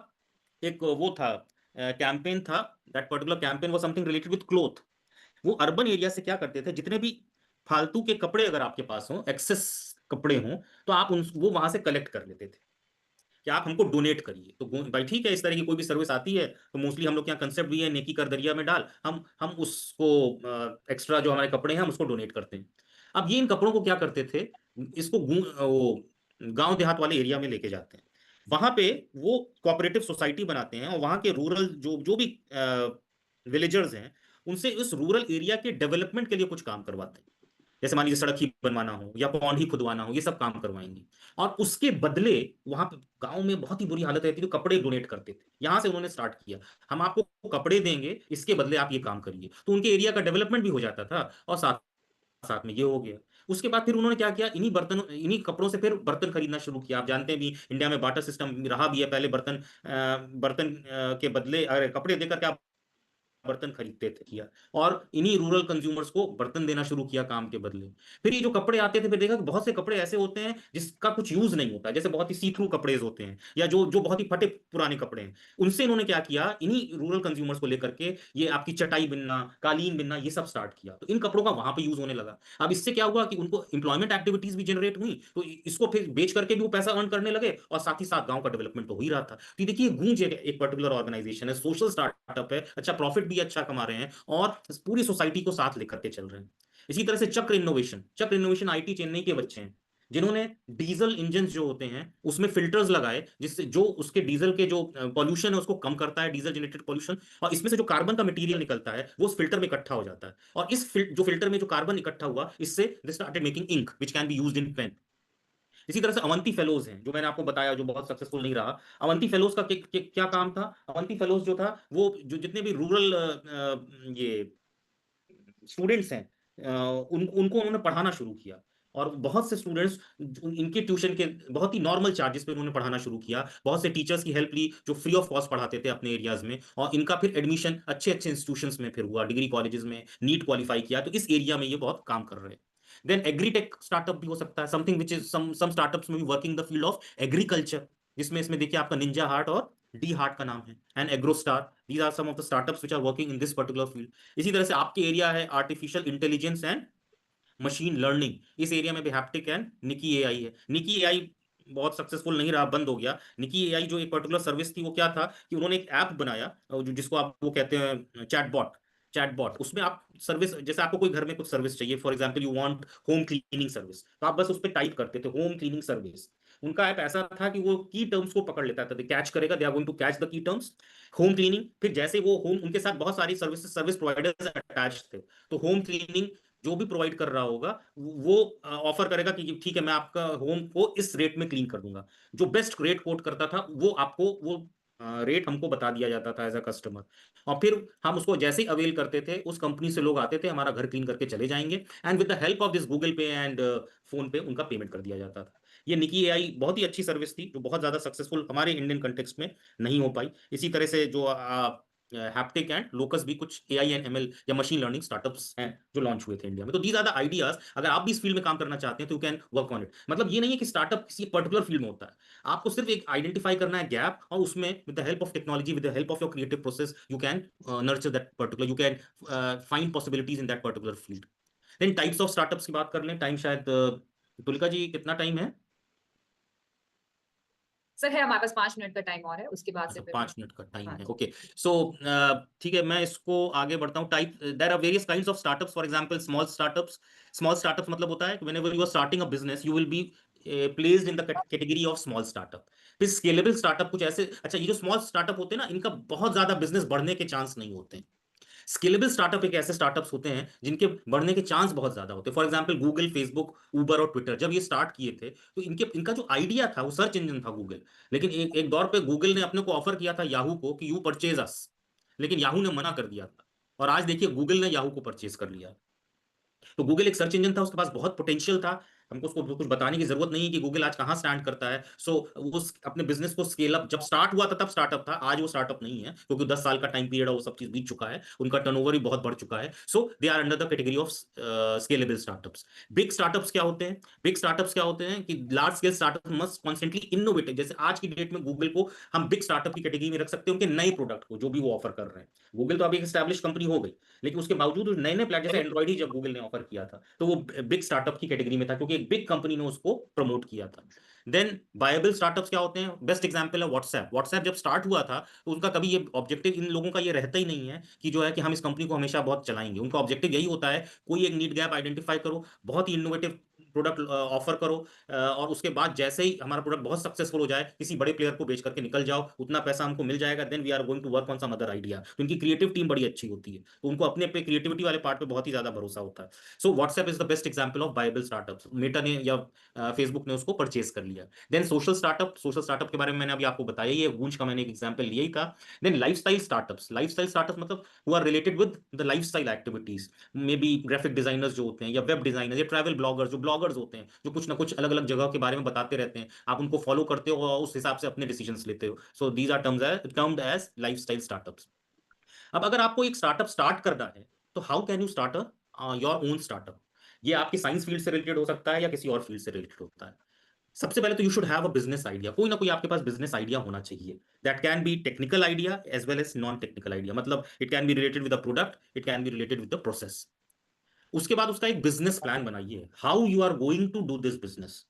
एक वो था, कैंपेन था, that particular campaign was something related with cloth. वो अर्बन एरिया से क्या करते थे, जितने भी फालतू के कपड़े अगर आपके पास हो, एक्सेस कपड़े हों, तो आप वो वहां से कलेक्ट कर लेते थे कि आप हमको डोनेट करिए। तो भाई ठीक है, इस तरह की कोई भी सर्विस आती है तो मोस्टली हम लोग क्या कंसेप्ट भी है, नेकी कर दरिया में डाल, हम उसको एक्स्ट्रा जो हमारे कपड़े हैं हम उसको डोनेट करते हैं। अब ये इन कपड़ों को क्या करते थे, इसको वो गांव देहात वाले एरिया में लेके जाते हैं। वहां पे वो कोऑपरेटिव सोसाइटी बनाते हैं, और वहां के रूरल जो जो भी विलेजर्स हैं उनसे इस रूरल एरिया के डेवलपमेंट के लिए कुछ काम करवाते हैं। जैसे मान लीजिए सड़क ही बनवाना हो या पौंड ही खुदवाना हो, ये सब काम करवाएंगे। और उसके बदले वहां पे गांव में बहुत ही बुरी हालत रहती थी, तो कपड़े डोनेट करते थे। यहां से उन्होंने स्टार्ट किया, हम आपको कपड़े देंगे, इसके बदले आप ये काम करिए। तो उनके एरिया का डेवलपमेंट भी हो जाता था, और साथ साथ में ये हो गया। उसके बाद फिर उन्होंने क्या किया, इन्हीं कपड़ों से फिर बर्तन खरीदना शुरू किया। आप जानते हैं भी इंडिया में बार्टर सिस्टम रहा भी है। पहले बर्तन के बदले अगर कपड़े देकर के आप बर्तन खरीदते थे किया, और इन्हीं रूरल कंज्यूमर्स को बर्तन देना शुरू किया काम के बदले। फिर ये जो कपड़े आते थे, फिर देखा कि बहुत से कपड़े ऐसे होते हैं जिसका कुछ यूज नहीं होता, जैसे बहुत ही सी थ्रू कपड़े होते हैं, या जो जो बहुत ही फटे पुराने कपड़े हैं। उनसे इन्होंने क्या किया, इन्हीं रूरल कंज्यूमर्स को लेकर के ये आपकी चटाई बिनना, कालीन बिनना, ये सब स्टार्ट किया। तो इन कपड़ों का वहां पे यूज होने लगा। अब इससे क्या हुआ कि उनको इंप्लॉयमेंट एक्टिविटीज भी जनरेट हुई, तो इसको फिर बेच करके भी वो पैसा अर्न करने लगे, और साथ ही साथ गांव का डेवलपमेंट तो हो ही रहा था। तो देखिए, गूंज एक पर्टिकुलर ऑर्गेनाइजेशन है, सोशल स्टार्टअप है, अच्छा प्रॉफिट भी अच्छा कमा रहे हैं, और पूरी सोसाइटी को साथ लेकर के चल रहे हैं। इसी तरह से चक्र इनोवेशन आईटी चेन्नई के बच्चे हैं, जिन्होंने डीजल इंजन जो होते हैं उसमें फिल्टर्स लगाए, जिससे जो उसके डीजल के जो पॉल्यूशन है उसको कम करता है, डीजल जनरेटेड पॉल्यूशन, और इसमें से जो कार्बन का मटेरियल निकलता है वो उस फिल्टर में इकट्ठा हो जाता है, और जो फिल्टर में जो कार्बन इकट्ठा हुआ, इससे they started making ink which can be used in pen. इसी तरह से अवंती फेलोज हैं, जो मैंने आपको बताया, जो बहुत सक्सेसफुल नहीं रहा। अवंती फेलोज का क्या काम था, अवंती फेलोज जो था, वो जो जितने भी रूरल ये स्टूडेंट्स हैं, उनको उन्होंने पढ़ाना शुरू किया, और बहुत से स्टूडेंट्स इनके ट्यूशन के बहुत ही नॉर्मल चार्जेस पे उन्होंने पढ़ाना शुरू किया। बहुत से टीचर्स की हेल्प ली जो फ्री ऑफ कॉस्ट पढ़ाते थे अपने एरियाज में, और इनका फिर एडमिशन अच्छे अच्छे इंस्टीट्यूशंस में फिर हुआ, डिग्री कॉलेजेस में, नीट क्वालिफाई किया। तो इस एरिया में ये बहुत काम कर रहे हैं। देन एग्रीटेक स्टार्टअप भी हो सकता है, something which is some startups में भी working the field of agriculture, जिसमें इसमें देखिए आपका निंजा हार्ट और डी हार्ट का नाम है, and AgroStar. These are some of the startups which are working in this particular field. इसी तरह से आपके एरिया है artificial intelligence and machine learning, इस एरिया में भी हैप्टिक एंड निकी एआई है। निकी एआई बहुत सक्सेसफुल नहीं रहा, बंद हो गया। निकी एआई जो एक पर्टिकुलर सर्विस थी, वो क्या था कि उन्होंने एक ऐप बनाया, जो जिसको आप वो कहते हैं चैटबॉट। उसमें आप सर्विस, जैसे आपको कोई घर में कुछ सर्विस चाहिए, for example you want home cleaning service, तो आप बस उस पर टाइप करते थे होम क्लीनिंग सर्विस। उनका ऐप ऐसा था कि वो की टर्म्स को पकड़ लेता था, कैच करेगा, they are going to catch the key terms, home cleaning. फिर जैसे वो होम, उनके साथ बहुत सारी सर्विस प्रोवाइडर्स अटैच थे, तो होम क्लीनिंग जो भी प्रोवाइड कर रहा होगा वो ऑफर करेगा कि ठीक है, मैं आपका होम को इस रेट में क्लीन कर दूंगा। जो बेस्ट रेट कोट करता था वो आपको वो रेट हमको बता दिया जाता था एज अ कस्टमर, और फिर हम उसको जैसे ही अवेल करते थे, उस कंपनी से लोग आते थे, हमारा घर क्लीन करके चले जाएंगे, and with the help of this Google पे एंड फोन पे उनका पेमेंट कर दिया जाता था। ये निकी एआई बहुत ही अच्छी सर्विस थी, जो बहुत ज्यादा सक्सेसफुल हमारे इंडियन कंटेक्स्ट में नहीं हो पाई। इसी तरह से जो हैप्टिक एंड लोकस भी कुछ एआई एंड एमएल या मशीन लर्निंग स्टार्टअप्स हैं जो लॉन्च हुए थे इंडिया में। तो दीज आर द आइडियाज। अगर आप भी इस फील्ड में काम करना चाहते हैं तो you can work on it. मतलब ये नहीं है कि स्टार्टअप किसी पर्टिकुलर फील्ड में होता है, आपको सिर्फ एक आइडेंटिफाई करना है गैप, और उसमें with the help of technology, with the help of your creative process, you can nurture that particular, you can find possibilities in that particular field. Then types of startups की बात कर लें। Time शायद तुलिका जी कितना time है? Sir है हमारे पास 5 minute का टाइम और है, उसके बाद से अच्छा, फिर 5 मिनट का टाइम हाँ है, ओके। सो ठीक है, मैं इसको आगे बढ़ता हूँ। Type, there are various kinds of startups, for example small startups. Small startups मतलब होता है कि whenever you are starting a business you will be placed in the category of small startup. फिर स्केलेबल स्टार्टअप कुछ ऐसे, अच्छा ये जो स्मॉल स्टार्टअप होते हैं ना, इनका बहुत ज्यादा बिजनेस बढ़ने के चांस नहीं होते हैं। स्केलेबल स्टार्टअप एक ऐसे स्टार्टअप्स होते हैं जिनके बढ़ने के चांस बहुत ज्यादा होते हैं। फॉर एग्जांपल गूगल, फेसबुक, उबर और ट्विटर जब ये स्टार्ट किए थे, तो इनका जो आइडिया था वो सर्च इंजन था गूगल। लेकिन एक दौर पे गूगल ने अपने को ऑफर किया था याहू को कि यू परचेज अस, लेकिन याहू ने मना कर दिया था, और आज देखिए गूगल ने याहू को परचेज कर लिया। तो गूगल एक सर्च इंजन था, उसके पास बहुत पोटेंशियल था, हमको उसको कुछ बताने की जरूरत नहीं है कि गूगल आज कहाँ स्टैंड करता है। सो वो अपने बिजनेस को स्केल अप, जब स्टार्ट हुआ था तब स्टार्टअप था, आज वो स्टार्टअप नहीं है, क्योंकि 10 साल का टाइम पीरियड है, वो सब चीज बीत चुका है, उनका टर्नओवर भी बहुत बढ़ चुका है। So they are under the category of scalable startups. Big startups क्या होते हैं? बिग स्टार्टअप्स क्या होते हैं कि large scale startup must constantly innovative. जैसे आज की डेट में गूगल को हम बिग स्टार्टअप की कैटेगरी में रख सकते हैं, उनके नए प्रोडक्ट को जो भी वो ऑफर कर रहे हैं। गूगल तो अभी एक एस्टैब्लिश कंपनी हो गई, लेकिन उसके बावजूद नए नए प्लेटफॉर्म, जैसे एंड्रॉइड ही जब गूगल ने ऑफर किया था तो वो बिग स्टार्टअप की कैटेगरी में था, क्योंकि एक बिग कंपनी ने उसको प्रमोट किया था। देन बायबल स्टार्टअप्स क्या होते हैं? बेस्ट एग्जांपल है व्हाट्सएप। व्हाट्सएप जब स्टार्ट हुआ था तो उनका कभी ये ऑब्जेक्टिव इन लोगों का ये रहता ही नहीं है कि जो है कि हम इस कंपनी को हमेशा बहुत चलाएंगे। उनका ऑब्जेक्टिव यही होता है, कोई एक नीड गैप आइडेंटिफाई करो, बहुत ही इनोवेटिव प्रोडक्ट ऑफर करो, और उसके बाद जैसे ही हमारा प्रोडक्ट बहुत सक्सेसफुल हो जाए, किसी बड़े प्लेयर को बेच करके निकल जाओ, उतना पैसा हमको मिल जाएगा, then we are going to work on some other idea. तो उनकी क्रिएटिव टीम बड़ी अच्छी होती है, तो उनको अपने पे क्रिएटिविटी वाले पार्ट पे बहुत ही ज्यादा भरोसा होता है। So WhatsApp is the best example of buyable startups. Meta ने या फेसबुक ने उसको परचेज कर लिया। Then social startup, social startup के बारे में मैंने अभी आपको बताया, ये गूंज का मैंने एक एग्जांपल लिया ही था। Then lifestyle startups. Lifestyle startups मतलब who are related with the lifestyle activities, may be graphic designers जो होते हैं, या वेब डिजाइनर्स, या ट्रैवल ब्लॉगर्स, जो ब्लॉगर्स होते हैं, जो कुछ ना कुछ अलग अलग जगह के बारे में बताते रहते हैं, आप उनको फॉलो करते हो और उस हिसाब से अपने डिसीजंस लेते हो। So these are termed as lifestyle startups. अब अगर आपको एक स्टार्टअप स्टार्ट करना है तो how can you start your own startup? ये आपकी साइंस फील्ड से रिलेटेड हो सकता है या किसी और फील्ड से रिलेटेड होता है। सबसे पहले तो you should have a business idea. कोई ना कोई आपके पास बिजनेस आइडिया होना चाहिए। That can be technical idea as well as non technical idea, मतलब it can be related with the product, it can be related with the process. उसके बाद उसका एक बिजनेस प्लान बनाइए, how you are going to do this business,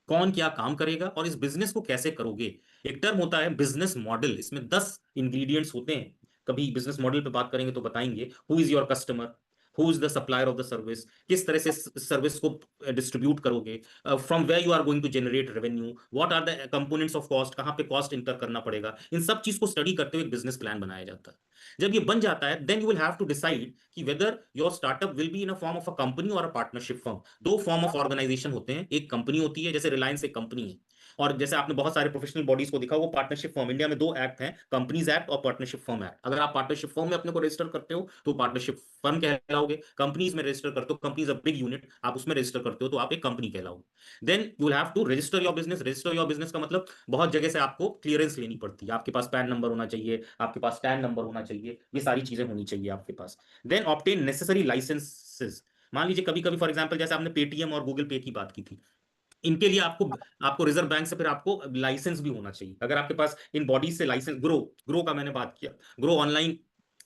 कौन क्या काम करेगा और इस बिजनेस को कैसे करोगे। एक टर्म होता है बिजनेस मॉडल, इसमें 10 इंग्रेडिएंट्स होते हैं। कभी बिजनेस मॉडल पे बात करेंगे तो बताएंगे। Who is your customer, who is the supplier of the service, किस तरह से सर्विस को डिस्ट्रीब्यूट करोगे, from where you are going to generate revenue, what are the components of cost, कहां पे कॉस्ट इंकर करना पड़ेगा। इन सब चीज को स्टडी करते हुए बिजनेस प्लान बनाया जाता है। जब ये बन जाता है then you will have to decide कि whether your startup will be in a form of a company और अ पार्टनरशिप फर्म। दो फॉर्म ऑफ ऑर्गेनाइजेशन होते हैं, एक कंपनी होती है, जैसे रिलायंस एक कंपनी है, और जैसे आपने बहुत सारे प्रोफेशनल बॉडीज को देखा, वो पार्टनरशिप फर्म। इंडिया में दो एक्ट हैं, कंपनीज एक्ट और पार्टनरशिप फर्म एक्ट। अगर आप पार्टनरशिप फर्म में अपने को रजिस्टर करते हो तो पार्टनरशिप फर्म कहलाओगे, कंपनीज में रजिस्टर करते हो, कंपनीज अ बिग यूनिट, आप उसमें रजिस्टर करते हो तो आप एक कंपनी कहलाओगे। Then you will have to register your business. Register your business का मतलब बहुत जगह से आपको क्लियरेंस लेनी पड़ती है, आपके पास पैन नंबर होना चाहिए, आपके पास टैन नंबर होना चाहिए, ये सारी चीजें होनी चाहिए आपके पास। Then obtain necessary licenses. मान लीजिए कभी कभी फॉर एग्जांपल जैसे आपने पेटीएम और गूगल पे की बात की थी, इनके लिए आपको आपको रिजर्व बैंक से फिर आपको लाइसेंस भी होना चाहिए। अगर आपके पास इन बॉडीज से लाइसेंस, ग्रो ग्रो का मैंने बात किया, ग्रो ऑनलाइन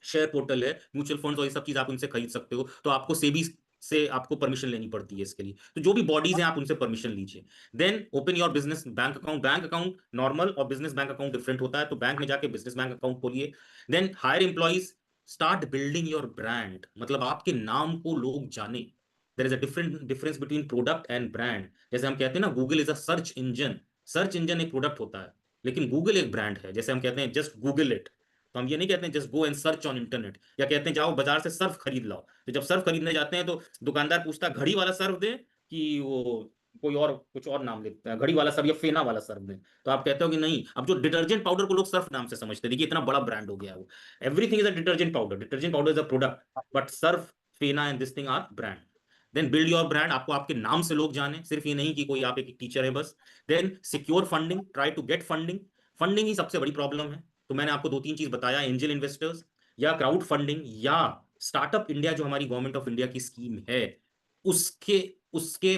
शेयर पोर्टल है, म्यूचुअल फंड्स और ये सब चीज आप उनसे खरीद सकते हो, तो आपको सेबी से आपको परमिशन लेनी पड़ती है इसके लिए। तो जो भी बॉडीज हैं आप उनसे परमिशन लीजिए। Then open your business bank account. Bank account normal और बिजनेस बैंक अकाउंट डिफरेंट होता है, तो बैंक में जाके बिजनेस बैंक अकाउंट खोलिए। Then hire employees, start building your brand, मतलब आपके नाम को लोग जाने। There is a difference between product and brand. जैसे हम कहते हैं ना, Google is a search engine. Search engine एक प्रोडक्ट होता है, लेकिन गूगल एक ब्रांड है। जैसे हम कहते हैं जस्ट गूगल इट, तो हम ये नहीं कहते हैं just go and search on internet, या कहते हैं जाओ बाजार से सर्फ खरीद लाओ। तो जब सर्फ खरीदने जाते हैं तो दुकानदार पूछता है घड़ी वाला सर्फ दे कि वो कोई और कुछ और नाम लेते हैं, घड़ी वाला सर्फ या फेना वाला सर्फ दे। तो आप कहते हो कि नहीं। अब जो डिटर्जेंट पाउडर को लोग सर्फ नाम से समझते हैं, देखिए इतना बड़ा ब्रांड हो गया है वो। Everything is a detergent powder, detergent powder is a product, but Surf, Fena and this thing are brand. Then build your brand, आपको आपके नाम से लोग जाने, सिर्फ ये नहीं कि कोई आप एक टीचर है बस। Then secure funding, try to get funding. Funding ही सबसे बड़ी प्रॉब्लम है, तो मैंने आपको दो तीन चीज बताया, एंजल इन्वेस्टर्स या क्राउड फंडिंग या स्टार्टअप इंडिया जो हमारी गवर्नमेंट ऑफ इंडिया की स्कीम है, उसके उसके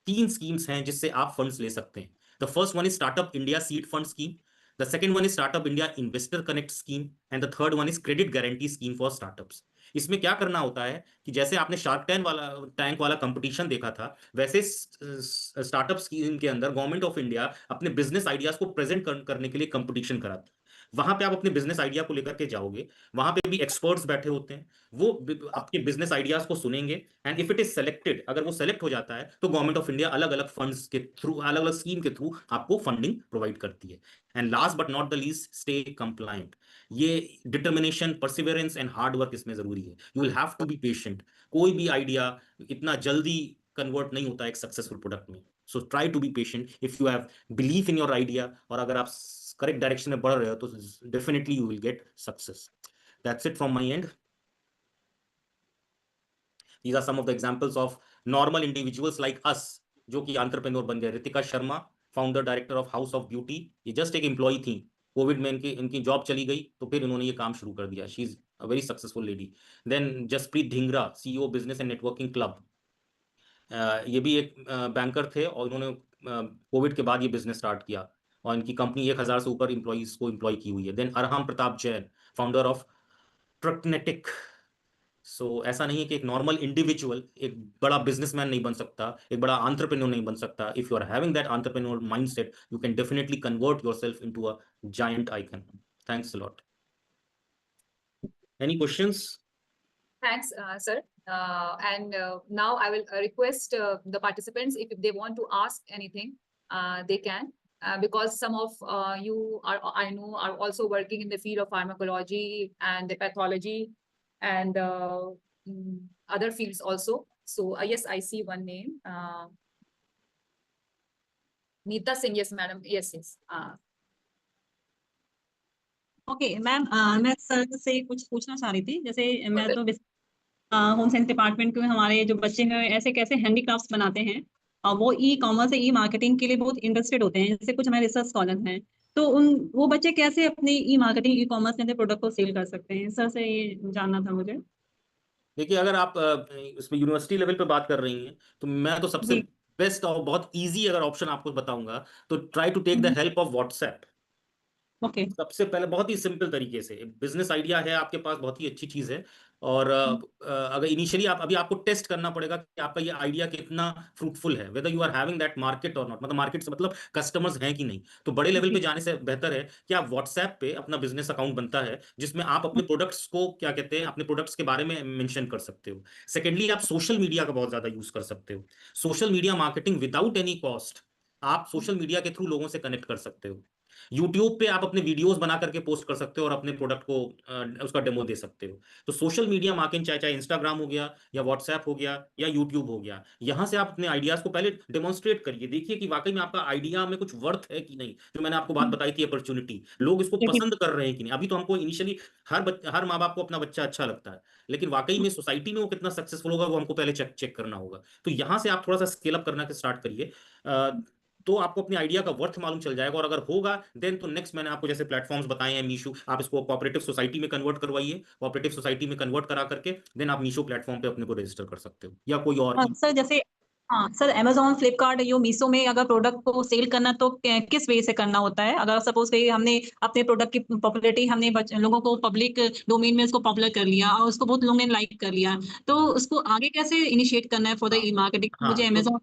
तीन स्कीम्स हैं जिससे आप फंड्स ले सकते हैं। The first one is startup India seed fund scheme, the second one is startup India investor connect scheme, and the third one is credit guarantee scheme for startups. इसमें क्या करना होता है कि जैसे आपने शार्क टैंक वाला कंपटीशन देखा था, वैसे स्टार्टअप स्कीम के अंदर गवर्नमेंट ऑफ इंडिया अपने बिजनेस आइडियाज को प्रेजेंट करने के लिए कंपटीशन कराती है। वहां पे आप अपने बिजनेस आइडिया को लेकर के जाओगे, वहां पे भी एक्सपर्ट्स बैठे होते हैं, वो आपके बिजनेस आइडियाज को सुनेंगे, and if it is selected, अगर वो सेलेक्ट हो जाता है तो गवर्नमेंट ऑफ इंडिया अलग अलग फंड्स के थ्रू, अलग अलग स्कीम के थ्रू आपको फंडिंग प्रोवाइड करती है। And last but not the least, stay compliant. ये determination, perseverance and hard work इसमें जरूरी है। You will have to be patient. कोई भी आइडिया इतना जल्दी कन्वर्ट नहीं होता एक सक्सेसफुल प्रोडक्ट में। So try to be patient if you have believe in your idea, और अगर आप करेक्ट डायरेक्शन में बढ़ रहे हो तो definitely you will get success. That's it from my and. These are some of the examples of normal individuals like us जो कि एंटरप्रेन्योर बन गए. Ritika Sharma, founder director of house of beauty, ये जस्ट एक एम्प्लॉय थी. कोविड में इनकी job चली गई तो फिर इन्होंने ये काम शुरू कर दिया. She is a very successful lady. Then Jaspreet Dhingra, CEO business and networking club. ये भी एक बैंकर थे और उन्होंने कोविड के बाद ये बिजनेस स्टार्ट किया और इनकी कंपनी 1000 से ऊपर एम्प्लॉइज को एम्प्लॉय की हुई है. Then Arham Pratap Jain, founder of Trucknetic. So ऐसा नहीं है कि एक नॉर्मल इंडिविजुअल एक बड़ा बिजनेसमैन नहीं बन सकता, एक बड़ा एंटरप्रेन्योर नहीं बन सकता. If you are having that entrepreneur mindset, you can definitely convert yourself into a giant icon. Thanks a lot. Any questions? Thanks, sir. And now I will request the participants, if they want to ask anything, they can. Because some of you are, I know, are also working in the field of pharmacology and the pathology and other fields also. So yes, I see one name. Neeta Singh, yes, madam. Yes, yes. Okay ma'am, मैं sir से कुछ पूछना चाह रही थी. जैसे मैं तो होम साइंस डिपार्टमेंट में हमारे जो बच्चे हैं ऐसे कैसे हैंडीक्राफ्ट्स बनाते हैं और वो ई कॉमर्स ई मार्केटिंग के लिए बहुत इंटरेस्टेड होते हैं. जैसे कुछ हमारे रिसर्च स्कॉलर हैं, तो वो बच्चे कैसे अपने ई मार्केटिंग ई कॉमर्स के अंदर प्रोडक्ट को सेल कर सकते हैं? सर से ये जानना था मुझे. देखिए, अगर आप इसमें यूनिवर्सिटी लेवल पे बात कर रही हैं तो मैं तो सबसे बेस्ट और बहुत इजी अगर ऑप्शन आपको बताऊंगा तो try to take the help of WhatsApp. Okay. सबसे पहले बहुत ही सिंपल तरीके से बिजनेस आइडिया है आपके पास, बहुत ही अच्छी चीज है. और अगर इनिशियली अभी आपको टेस्ट करना पड़ेगा कि आपका ये आइडिया कितना फ्रूटफुल है, whether you are having that market और नॉट. मतलब मार्केट से मतलब कस्टमर्स हैं कि नहीं. तो बड़े लेवल पे जाने से बेहतर है कि आप व्हाट्सएप पे अपना बिजनेस अकाउंट बनता है जिसमें आप अपने प्रोडक्ट्स को क्या कहते हैं, अपने प्रोडक्ट्स के बारे में मेंशन कर सकते हो. सेकेंडली, आप सोशल मीडिया का बहुत ज्यादा यूज कर सकते हो. Social media marketing without any cost, आप सोशल मीडिया के थ्रू लोगों से कनेक्ट कर सकते हो. यूट्यूब पे आप अपने वीडियोस बना करके पोस्ट कर सकते हो और अपने प्रोडक्ट को उसका डेमो दे सकते हो. तो सोशल मीडिया मार्केटिंग चाहे इंस्टाग्राम हो गया या व्हाट्सएप हो गया या यूट्यूब हो गया, यहां से आप अपने आइडियाज को पहले डेमोन्स्ट्रेट करिए. देखिए कि वाकई में आपका आइडिया में कुछ वर्थ है कि नहीं. जो मैंने आपको बात बताई थी अपॉर्चुनिटी, लोग इसको पसंद कर रहे हैं कि नहीं. अभी तो हमको इनिशियली हर माँ बाप को अपना बच्चा अच्छा लगता है, लेकिन वाकई में सोसाइटी में वो कितना सक्सेसफुल होगा वो हमको पहले चेक करना होगा. तो यहां से आप थोड़ा सा स्केल अप करना स्टार्ट करिए, तो आपको अपने आइडिया का वर्थ मालूम चल जाएगा. और अगर होगा देन तो नेक्स्ट मैंने आपको जैसे प्लेटफॉर्म्स बताए हैं, मीशो, आप इसको कोऑपरेटिव सोसाइटी में कन्वर्ट करवाइए. कोऑपरेटिव सोसाइटी में कन्वर्ट करा करके देन आप मीशो प्लेटफॉर्म पे अपने को रजिस्टर कर सकते हो या कोई और. सर जैसे सर अमेजोन, फ्लिपकार्ट, यो मीशो में अगर प्रोडक्ट को सेल करना तो किस वे से करना होता है? अगर सपोज कहिए हमने अपने प्रोडक्ट की पॉपुलैरिटी, हमने लोगों को पब्लिक डोमेन में उसको पॉपुलर कर लिया और उसको बहुत लोगों ने लाइक कर लिया, तो उसको आगे कैसे इनिशिएट करना है फॉर द ई मार्केटिंग? मुझे अमेजोन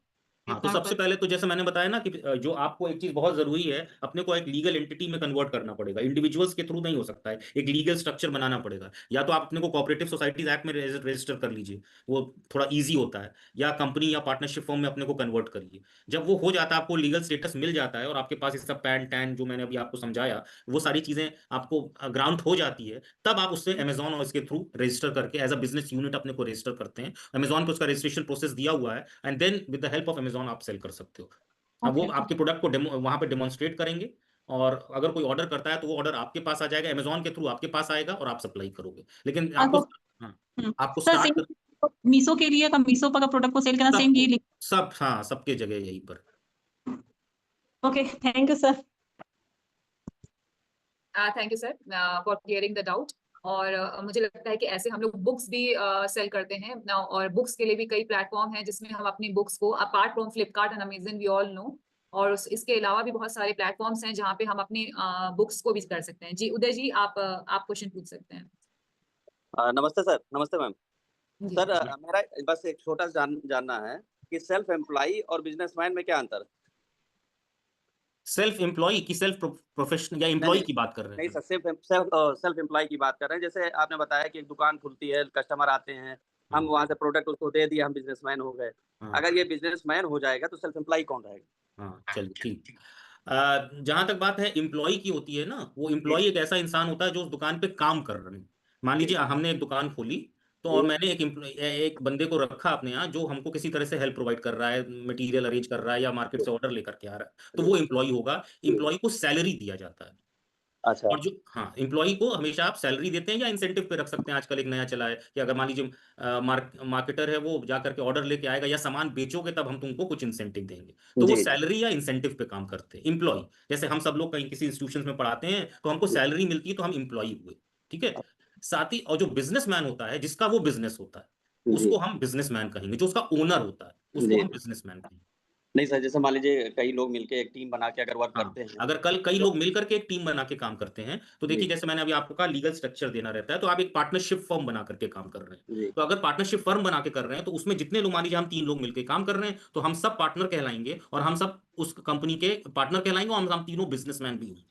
तो सबसे पहले तो जैसे मैंने बताया ना कि जो आपको एक चीज बहुत जरूरी है, अपने को एक लीगल एंटिटी में कन्वर्ट करना पड़ेगा. इंडिविजुअल्स के थ्रू नहीं हो सकता है, एक लीगल स्ट्रक्चर बनाना पड़ेगा. या तो आप अपने को कोऑपरेटिव सोसाइटीज एक्ट में रजिस्टर कर लीजिए, वो थोड़ा इजी होता है, या कंपनी या पार्टनरशिप फॉर्म में अपने को कन्वर्ट करिए. जब वो हो जाता है, आपको लीगल स्टेटस मिल जाता है और आपके पास इसका पैन टैन जो मैंने अभी आपको समझाया वो सारी चीजें आपको ग्राउंड हो जाती है, तब आप उससे अमेजॉन और इसके थ्रू रजिस्टर करके एज अ बिजनेस यूनिट अपने को रजिस्टर करते हैं. अमेजॉन को उसका रजिस्ट्रेशन प्रोसेस दिया हुआ है and then with the help of Amazon आप सेल कर सकते हो. अब वो आपके प्रोडक्ट को वहां पे डेमोन्स्ट्रेट करेंगे और अगर कोई ऑर्डर करता है तो वो ऑर्डर आपके पास आ जाएगा, अमेजॉन के थ्रू आपके पास आएगा और आप सप्लाई करोगे. लेकिन आपको स्टार्ट मीशो के लिए, मीशो पर प्रोडक्ट को सेल करना सेम ये सब, हाँ, सबके जगह यहीं पर. Okay, thank you sir. Thank you sir for clearing the doubt. और मुझे लगता है कि ऐसे हम लोग बुक्स भी सेल करते हैं और बुक्स के लिए भी कई प्लेटफॉर्म हैं जिसमें हम अपनी बुक्स को, apart from Flipkart and Amazon we all know, और इसके अलावा भी बहुत सारे प्लेटफॉर्म्स हैं जहाँ पे हम अपनी बुक्स को भी कर सकते हैं. जी उदय जी, आप क्वेश्चन पूछ सकते हैं. नमस्ते सर. नमस्ते मैम. सर मेरा बस एक छोटा जानना है कि सेल्फ एम्प्लॉय और बिजनेसमैन में क्या अंतर है? सेल्फ एम्प्लॉय की सेल्फ प्रोफेशनल या एम्प्लॉय की बात कर रहे हैं? नहीं सर, सेल्फ एम्प्लॉय की बात कर रहे हैं. जैसे आपने बताया कि एक दुकान खुलती है, कस्टमर आते हैं, हम वहां से प्रोडक्ट उसको दे दिए, हम बिजनेसमैन हो गए. अगर ये बिजनेसमैन हो जाएगा तो सेल्फ एम्प्लॉय कौन रहेगा? हाँ, चलिए ठीक. जहां तक बात है एम्प्लॉय की होती है ना, वो एम्प्लॉय एक ऐसा इंसान होता है जो उस दुकान पे काम कर रहे हैं. मान लीजिए हमने एक दुकान खोली तो और मैंने एक बंदे को रखा अपने यहाँ जो हमको किसी तरह से हेल्प प्रोवाइड कर रहा है, मटेरियल अरेंज कर रहा है या मार्केट से ऑर्डर लेकर के आ रहा है, तो वो एम्प्लॉय होगा. एम्प्लॉय को सैलरी दिया जाता है. अच्छा। और जो हाँ एम्प्लॉय को हमेशा आप सैलरी देते हैं या इंसेंटिव पे रख सकते हैं। आजकल एक नया चला है कि अगर मान लीजिए मार्केटर है, वो जा करके ऑर्डर लेके आएगा या सामान बेचोगे तब हम तुमको कुछ इंसेंटिव देंगे, तो वो जी सैलरी या इंसेंटिव पे काम करते हैं एम्प्लॉय। जैसे हम सब लोग कहीं किसी इंस्टीट्यूशन में पढ़ाते हैं तो हमको सैलरी मिलती है तो हम एम्प्लॉय हुए, ठीक है। साथ ही और जो बिजनेसमैन होता है, जिसका वो बिजनेस होता है, जी उसको हम बिजनेसमैन कहेंगे। जो उसका ओनर होता है उसको जी। हम बिजनेसमैन कहेंगे। नहीं सर, जैसे मान लीजिए कई लोग मिलके एक टीम बना के अगर वर्क हाँ, करते हैं अगर कल कई तो लोग मिलकर के एक टीम बना के काम करते हैं तो देखिए, जी जैसे मैंने अभी आपको कहा लीगल स्ट्रक्चर देना रहता है, तो आप एक पार्टनरशिप फर्म बना करके काम कर रहे हैं। जी तो अगर पार्टनरशिप फर्म बना के कर रहे हैं तो उसमें जितने लोग, मान लीजिए हम 3 लोग मिलकर काम कर रहे हैं, तो हम सब पार्टनर कहलाएंगे और हम सब उस कंपनी के पार्टनर कहलाएंगे और हम तीनों बिजनेसमैन भी होंगे।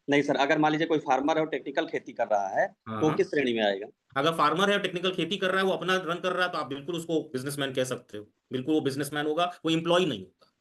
नहीं सर, अगर मान लीजिए कोई फार्मर है और टेक्निकल खेती कर रहा है हाँ तो वो हाँ। किस श्रेणी में आएगा? अगर फार्मर है और टेक्निकल खेती कर रहा है, वो अपना रन कर रहा है, तो आप बिल्कुल उसको बिजनेसमैन कह सकते हो। बिल्कुल वो बिजनेसमैन होगा, वो एम्प्लॉय नहीं होगा।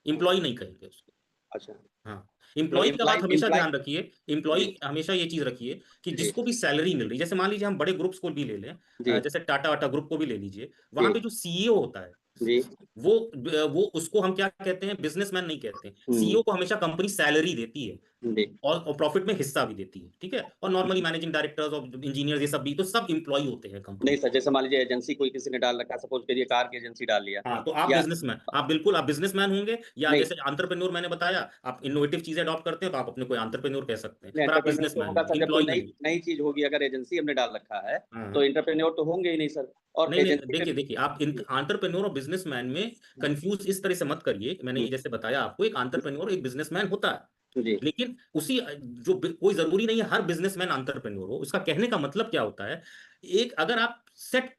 एम्प्लॉय नहीं कहेंगे उसको। अच्छा। हाँ, तो एम्प्लॉय का बात हमेशा इम्प्लाई ध्यान रखिए। एम्प्लॉय जी हमेशा ये चीज रखिए कि जी जिसको भी सैलरी मिल रही है, जैसे मान लीजिए हम बड़े ग्रुप्स को भी ले लें, जी जैसे टाटा वाटा ग्रुप को भी ले लीजिए, वहां जी पे जो सीईओ होता है, जी। वो उसको हम क्या कहते हैं, बिजनेसमैन नहीं कहते हैं। सीईओ को हमेशा कंपनी सैलरी देती है जी और प्रॉफिट में हिस्सा भी देती है, ठीक है। और नॉर्मली मैनेजिंग डायरेक्टर्स और इंजीनियर्स ये सब भी, तो सब एम्प्लॉय होते हैं कंपनी। नहीं सर, जैसे मान लीजिए एजेंसी कोई किसी ने डाल रखा है, सपोज करिए कार की एजेंसी डाल लिया हाँ, तो आप या बिजनेसमैन, आप बिल्कुल आप बिजनेसमैन होंगे। या नहीं जैसे एंटरप्रेन्योर मैंने बताया, आप इनोवेटिव चीजें अडॉप्ट करते हैं तो आप अपने को एंटरप्रेन्योर कह सकते हैं, नहीं, पर आप एंटरप्रेन्योर तो बिजनेसमैन होगा हैं, सर जब कोई एम्प्लॉय नई नहीं। नई चीज होगी। अगर एजेंसी हमने डाल रखा है तो हाँ, एंटरप्रेन्योर तो होंगे ही नहीं सर। और नहीं नहीं, एजेंसी देखिए में देखिए, आप एंटरप्रेन्योर और बिजनेसमैन में कंफ्यूज इस तरह से मत करिए। मैंने ये जैसे बताया आपको, एक एंटरप्रेन्योर एक बिजनेसमैन होता है, जी लेकिन उसी जो कोई जरूरी नहीं है हर बिजनेसमैन एंटरप्रेन्योर हो। उसका कहने का मतलब क्या होता है, एक अगर आप सेट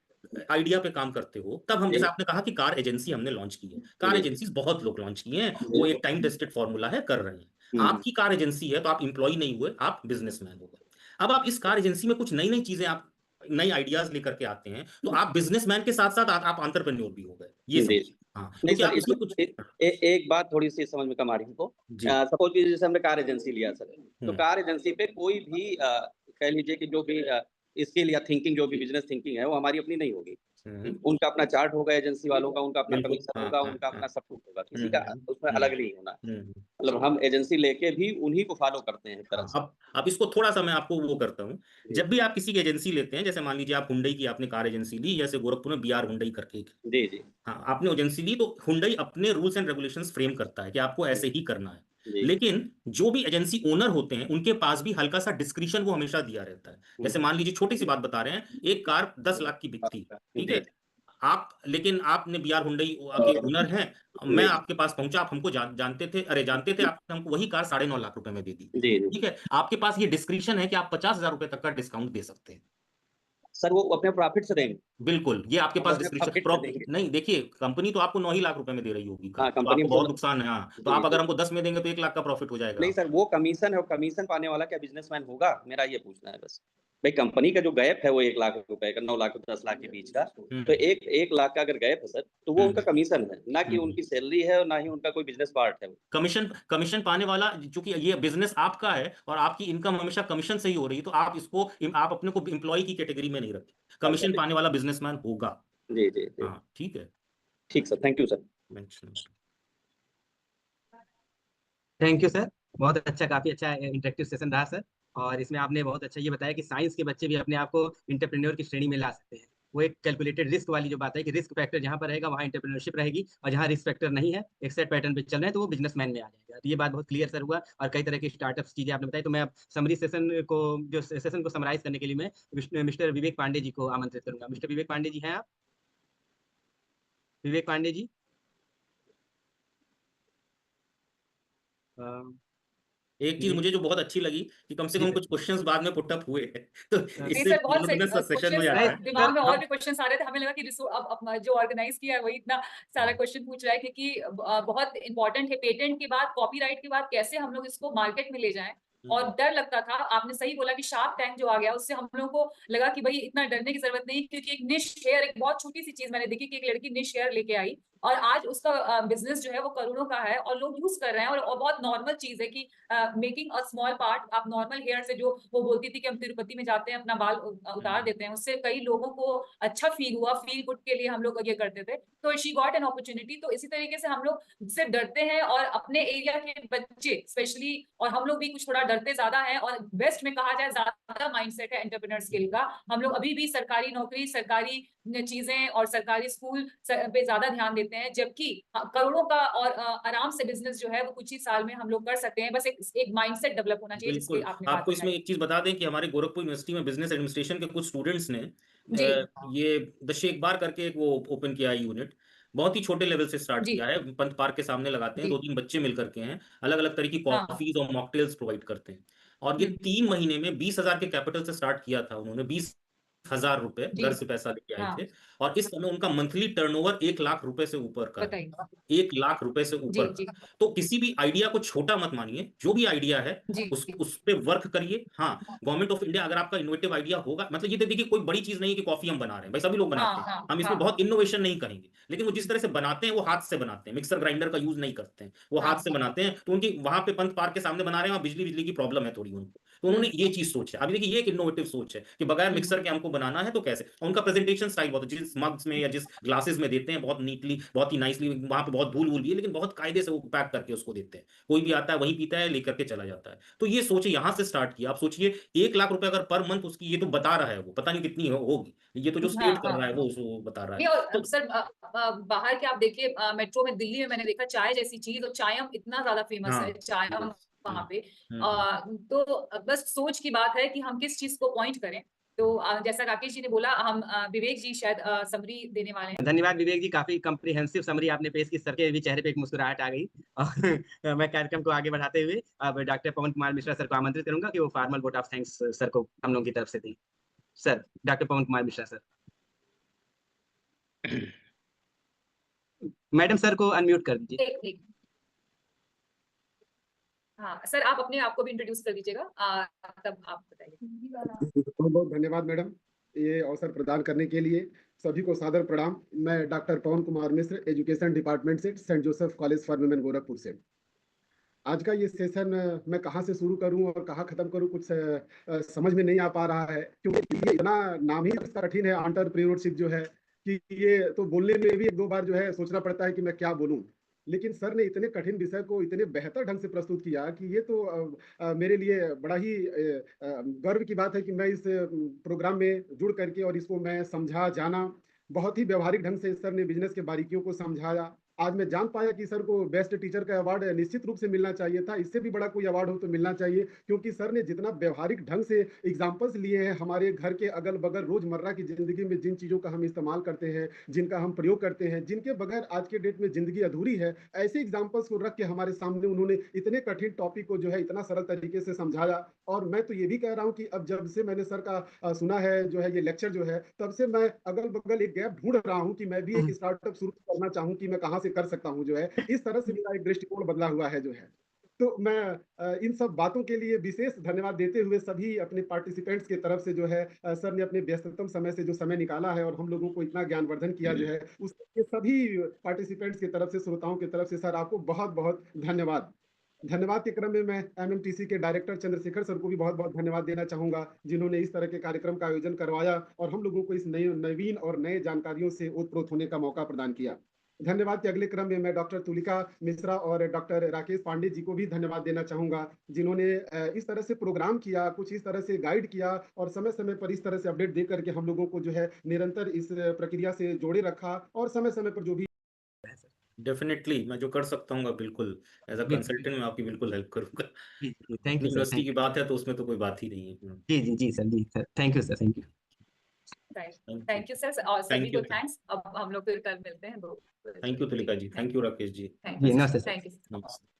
आइडिया पे काम करते हो, तब हम, जी जैसे आपने कहा कि कार एजेंसी हमने लॉन्च की है, कार जी एजेंसी बहुत लोग लॉन्च किए हैं, जी वो एक टाइम टेस्टेड फॉर्मूला है, कर रहे हैं। आपकी कार एजेंसी है तो आप इंप्लॉय नहीं हुए, आप बिजनेसमैन हो गए। अब आप इस कार एजेंसी में कुछ नई नई चीजें, आप नई आइडियाज लेकर के आते हैं, तो आप बिजनेसमैन के साथ साथ आप एंटरप्रेन्योर भी हो गए, ये जी। समझिए। हाँ, नहीं क्योंकि सर, आप इसमें इसमें कुछ एक बात थोड़ी सी समझ में कम आ रही हमको। जी। सपोज कीजिए जैसे हमने कार एजेंसी लिया सर, तो हम्म कार एजेंसी पे कोई भी कह लीजिए कि जो भी स्किल या थिंकिंग, जो भी बिजनेस थिंकिंग है, वो हमारी अपनी नहीं होगी। हम्म, उनका अपना चार्ट होगा एजेंसी वालों का, उनका अपना बिल्कुल। कमीशन हाँ होगा, हाँ उनका हाँ। अपना सब कुछ होगा, किसी का उसमें हम्म अलग नहीं होना। हम्म। मतलब हम एजेंसी लेके भी उन्हीं को फॉलो करते हैं एक तरह हाँ, से। अब इसको थोड़ा सा मैं आपको वो करता हूँ। जी जब भी आप किसी की एजेंसी लेते हैं, जैसे मान लीजिए आप हुंडई की आपने कार एजेंसी ली, जैसे गोरखपुर में बीआर हुंडई करके एक, जी जी हाँ आपने एजेंसी ली, तो हुंडई अपने रूल्स एंड रेगुलेशंस फ्रेम करता है कि आपको ऐसे ही करना है। जी। लेकिन जो भी एजेंसी ओनर होते हैं, उनके पास भी हल्का सा डिस्क्रिशन वो हमेशा दिया रहता है। जैसे मान लीजिए, छोटी सी बात बता रहे हैं, एक कार 10 लाख की बिकती है, ठीक जी है। आप, लेकिन आपने बीआर हुंडई के ओनर हैं, मैं जी आपके पास पहुंचा, आप हमको जानते थे, अरे जानते थे, आपने हमको वही कार 9.5 लाख रुपए में दे दी, जी जी। ठीक है। आपके पास ये डिस्क्रिशन है कि आप 50,000 रुपए तक का डिस्काउंट दे सकते हैं। सर वो अपने प्रॉफिट से देंगे। बिल्कुल, ये आपके वो पास अपने डिस्क्रिप्शन प्रॉफिट से देंगे। नहीं, देखिए कंपनी तो आपको 9 ही लाख रुपए में दे रही होगी कार, हाँ, तो कंपनी आपको हमको बहुत नुकसान है। हाँ, तो जी आप अगर जी। हमको 10 में देंगे तो 1 लाख का प्रॉफिट हो जाएगा। नहीं सर, वो कमीशन है, और कमीशन पाने वाला क्या बिजनेसमैन होगा? मेरा ये पूछना है बस। भाई कंपनी का जो गैप है वो 1 लाख रुपए का, 9 लाख और 10 लाख के बीच का, तो एक लाख का अगर गैप है सर, तो वो उनका कमीशन है, ना कि उनकी सैलरी है और ना ही उनका कोई बिजनेस पार्ट है। कमीशन कमीशन पाने वाला, चूंकि ये बिजनेस आपका है और आपकी इनकम हमेशा कमीशन से ही हो रही है, तो आप इसको, आप अपने को एम्प्लॉय की कैटेगरी में नहीं रखें। अच्छा कमीशन पाने वाला बिजनेसमैन होगा। जी जी जी। हाँ, ठीक है। ठीक sir, thank you sir. Thank you sir. बहुत अच्छा, काफी अच्छा इंटरेक्टिव सेशन रहा सर। और इसमें आपने बहुत अच्छा ये बताया कि साइंस के बच्चे भी अपने आप को इंटरप्रेन्योर की श्रेणी में ला सकते हैं। वो एक कैलकुलेटेड रिस्क वाली जो बात है कि रिस्क फैक्टर जहाँ पर रहेगा वहाँ इंटरप्रेन्योरशिप रहेगी, और जहाँ रिस्क फैक्टर नहीं है, एक सेट पैटर्न पे चल रहे हैं, तो वो बिजनेसमैन में आ जाएगा। तो ये बात बहुत क्लियर सर हुआ, और कई तरह की स्टार्टअप्स चीजें आपने बताई। तो मैं अब समरी सेशन को, जो सेशन को समराइज करने के लिए मैं मिस्टर विवेक पांडे जी को आमंत्रित करूंगा। मिस्टर विवेक पांडे जी हैं आप? विवेक पांडे जी। एक चीज जी मुझे जो बहुत अच्छी लगी कि कम से जी कम सर। कुछ क्वेश्चंस बाद में पुट अप हुए हैं, तो नहीं इससे सर, बहुत सही मोनोटोनस सेशन हो क्वेश्चंस, जाता है। दिमाग में और हम भी क्वेश्चंस आ रहे थे। हमें लगा कि अब जो ऑर्गेनाइज किया है वही इतना सारा क्वेश्चन पूछ रहा है, क्योंकि बहुत इंपॉर्टेंट है। पेटेंट के बाद, कॉपीराइट के बाद कैसे हम लोग इसको मार्केट में ले जाएं, और डर लगता था। आपने सही बोला कि शार्क टैंक जो आ गया, उससे हम लोगों को लगा कि भाई इतना डरने की जरूरत नहीं, क्योंकि एक निश हेयर, एक बहुत छोटी सी चीज मैंने देखी कि एक लड़की निश हेयर लेके आई और आज उसका बिजनेस जो है वो करोड़ों का है और लोग यूज कर रहे हैं। और बहुत नॉर्मल चीज है कि मेकिंग अ स्मॉल पार्ट, आप नॉर्मल हेयर से, जो वो बोलती थी कि हम तिरुपति में जाते हैं अपना बाल उतार देते हैं, उससे कई लोगों को अच्छा फील हुआ, फील गुड के लिए हम लोग ये करते थे। तो शी गॉट एन अपॉर्चुनिटी। तो इसी तरीके से हम लोग से डरते हैं और अपने एरिया के बच्चे स्पेशली, और हम लोग भी कुछ थोड़ा डरते ज्यादा है। और वेस्ट में कहा जाए ज्यादा माइंडसेट है एंटरप्रेन्योर स्किल का। हम लोग अभी भी सरकारी नौकरी, सरकारी चीजें और सरकारी स्कूल पे ज्यादा ध्यान देते हैं, जबकि करोड़ों का और आराम से बिजनेस जो है वो कुछ ही साल में हम लोग कर सकते हैं। बस एक माइंडसेट डेवलप होना चाहिए, जिसकी बिल्कुल। आपने आपको बात इसमें एक चीज बता दें कि हमारे गोरखपुर यूनिवर्सिटी में बिजनेस एडमिनिस्ट्रेशन के कुछ स्टूडेंट्स ने जी ये द शेख बार करके एक वो ओपन किया है यूनिट। बहुत ही छोटे लेवल से स्टार्ट जी किया है, पंत पार्क के सामने लगाते हैं, जी 2-3 बच्चे मिल करके हैं, अलग अलग तरह की हाँ कॉफीज और मॉकटेल्स प्रोवाइड करते हैं। और ये 3 महीने में 20,000 के कैपिटल से स्टार्ट किया था उन्होंने। 20,000 रुपए जी घर से पैसा लेके आए हाँ थे, और इस समय उनका मंथली टर्नओवर 1 लाख रुपए से ऊपर का है। बताइए। 1 लाख रुपए से जी ऊपर जी का। तो किसी भी आइडिया को छोटा मत मानिए, जो भी आइडिया है जी उस पे वर्क करिए। हाँ, गवर्नमेंट ऑफ इंडिया अगर आपका इनोवेटिव आइडिया होगा, मतलब ये देखिए कोई बड़ी चीज नहीं है कि कॉफी हम बना रहे हैं, भाई सभी लोग हाँ बनाते हैं, हाँ हम इसमें हाँ बहुत इनोवेशन नहीं करेंगे, लेकिन वो जिस तरह से बनाते हैं वो हाथ से बनाते हैं, मिक्सर ग्राइंडर का यूज नहीं करते हैं, वो हाथ से बनाते हैं। तो उनकी वहां पे पंत पार्क के सामने बना रहे हैं, वहां बिजली की प्रॉब्लम है थोड़ी उनको, तो उन्होंने ये चीज सोची। अभी देखिए ये एक इनोवेटिव सोच है कि बगैर मिक्सर के हमको बनाना है तो कैसे। और उनका प्रेजेंटेशन स्टाइल बहुत, जिस मग्स में या जिस ग्लासेस में देते हैं, बहुत नीटली, बहुत ही नाइसली, वहां पे बहुत धूल भी है लेकिन बहुत कायदे से वो पैक करके उसको देते हैं। कोई भी आता है वही पीता है, लेकर के चला जाता है। तो ये सोचे, यहाँ से स्टार्ट किया। आप सोचिए 1 लाख रुपए अगर पर मंथ उसकी, ये तो बता रहा है वो, पता नहीं कितनी होगी, ये तो जो हाँ स्टेट कर हाँ रहा है वो उसको बता रहा है। नहीं। और तो सर बाहर के आप देखिए, मेट्रो में दिल्ली में मैंने देखा चाय जैसी चीज, और चायम इतना ज्यादा फेमस है, हाँ, चायम वहां पे। हम्म। तो बस सोच की बात है कि हम किस चीज को पॉइंट करें। तो जैसा राकेश जी ने बोला, हम विवेक जी शायद समरी देने वाले हैं। धन्यवाद विवेक जी, काफी कम्प्रिहेंसिव समरी आपने पेश की। सर के भी चेहरे पे एक मुस्कुराहट आ गई। और मैं कार्यक्रम को आगे बढ़ाते हुए अब डॉक्टर पवन कुमार मिश्रा सर को आमंत्रित करूंगा कि वो formal vote of thanks sir को हम लोगों की तरफ से दें। Sir, doctor Pavan Kumar Mishra sir. Madam sir को अनम्यूट कर दीजिए। एक हाँ सर, आप अपने आप को भी इंट्रोड्यूस कर दीजिएगा, तब आप बताइए। बहुत बहुत धन्यवाद मैडम, ये अवसर प्रदान करने के लिए। सभी को सादर प्रणाम। मैं doctor Pavan Kumar Mishra, education department से, Saint Joseph college for women Gorakhpur से। आज का ये सेशन मैं कहाँ से शुरू करूं और कहाँ खत्म करूं, कुछ समझ में नहीं आ पा रहा है, क्योंकि ये इतना नाम ही इसका कठिन है, एंटरप्रेन्योरशिप जो है, कि ये तो बोलने में भी 1-2 बार जो है सोचना पड़ता है कि मैं क्या बोलूं। लेकिन सर ने इतने कठिन विषय को इतने बेहतर ढंग से प्रस्तुत किया कि ये तो मेरे लिए बड़ा ही गर्व की बात है कि मैं इस प्रोग्राम में जुड़ करके और इसको मैं समझा जाना। बहुत ही व्यवहारिक ढंग से सर ने बिजनेस के बारीकियों को समझाया। आज मैं जान पाया कि सर को बेस्ट टीचर का अवार्ड निश्चित रूप से मिलना चाहिए था, इससे भी बड़ा कोई अवार्ड हो तो मिलना चाहिए, क्योंकि सर ने जितना व्यवहारिक ढंग से एग्जाम्पल्स लिए हैं हमारे घर के अगल बगल रोजमर्रा की जिंदगी में, जिन चीजों का हम इस्तेमाल करते हैं, जिनका हम प्रयोग करते हैं, जिनके बगैर आज के डेट में जिंदगी अधूरी है, ऐसे एग्जाम्पल्स को रख के हमारे सामने उन्होंने इतने कठिन टॉपिक को जो है इतना सरल तरीके से समझाया। और मैं तो ये भी कह रहा हूँ कि अब जब से मैंने सर का सुना है जो है ये लेक्चर जो है, तब से मैं अगल बगल एक गैप ढूंढ रहा हूँ कि मैं भी एक स्टार्टअप शुरू करना चाहूँ कि मैं कहाँ से कर सकता हूँ जो है। इस तरह से मेरा एक दृष्टिकोण बदला हुआ है जो है। तो मैं इन सब बातों के लिए विशेष धन्यवाद देते हुए सभी अपने पार्टिसिपेंट्स की तरफ से जो है, सर ने अपने व्यस्ततम समय से जो समय निकाला है और हम लोगों को इतना ज्ञानवर्धन किया जो है, उसके सभी पार्टिसिपेंट्स की तरफ से, श्रोताओं की तरफ से सर आपको बहुत बहुत धन्यवाद। धन्यवाद के क्रम में मैं एमएमटीसी के डायरेक्टर चंद्रशेखर सर को भी बहुत बहुत धन्यवाद देना चाहूंगा, जिन्होंने इस तरह के कार्यक्रम का आयोजन करवाया और हम लोगों को इस नवीन और नए जानकारियों से ओतप्रोत होने का मौका प्रदान किया। धन्यवाद के अगले क्रम में मैं डॉक्टर तुलिका मिश्रा और डॉक्टर राकेश पांडे जी को भी धन्यवाद देना चाहूंगा, जिन्होंने इस तरह से प्रोग्राम किया, कुछ इस तरह से गाइड किया और समय समय पर इस तरह से अपडेट दे करके हम लोगों को जो है निरंतर इस प्रक्रिया से जोड़े रखा और समय समय पर जो भी डेफिनेटली मैं जो कर सकता हूँ बिल्कुल एज अ कंसल्टेंट मैं आपकी बिल्कुल हेल्प करूंगा। Thank you sir. यूनिवर्सिटी की बात है तो उसमें तो कोई बात ही नहीं है। जी जी जी सर, जी sir, thank you sir, thank you. Thank you sir, और सभी को you. थैंक्स। अब हम लोग फिर कल मिलते हैं। Thank you Tulika ji, thank you Rakesh ji. जी नमस्ते सर। Thank you. नमस्ते।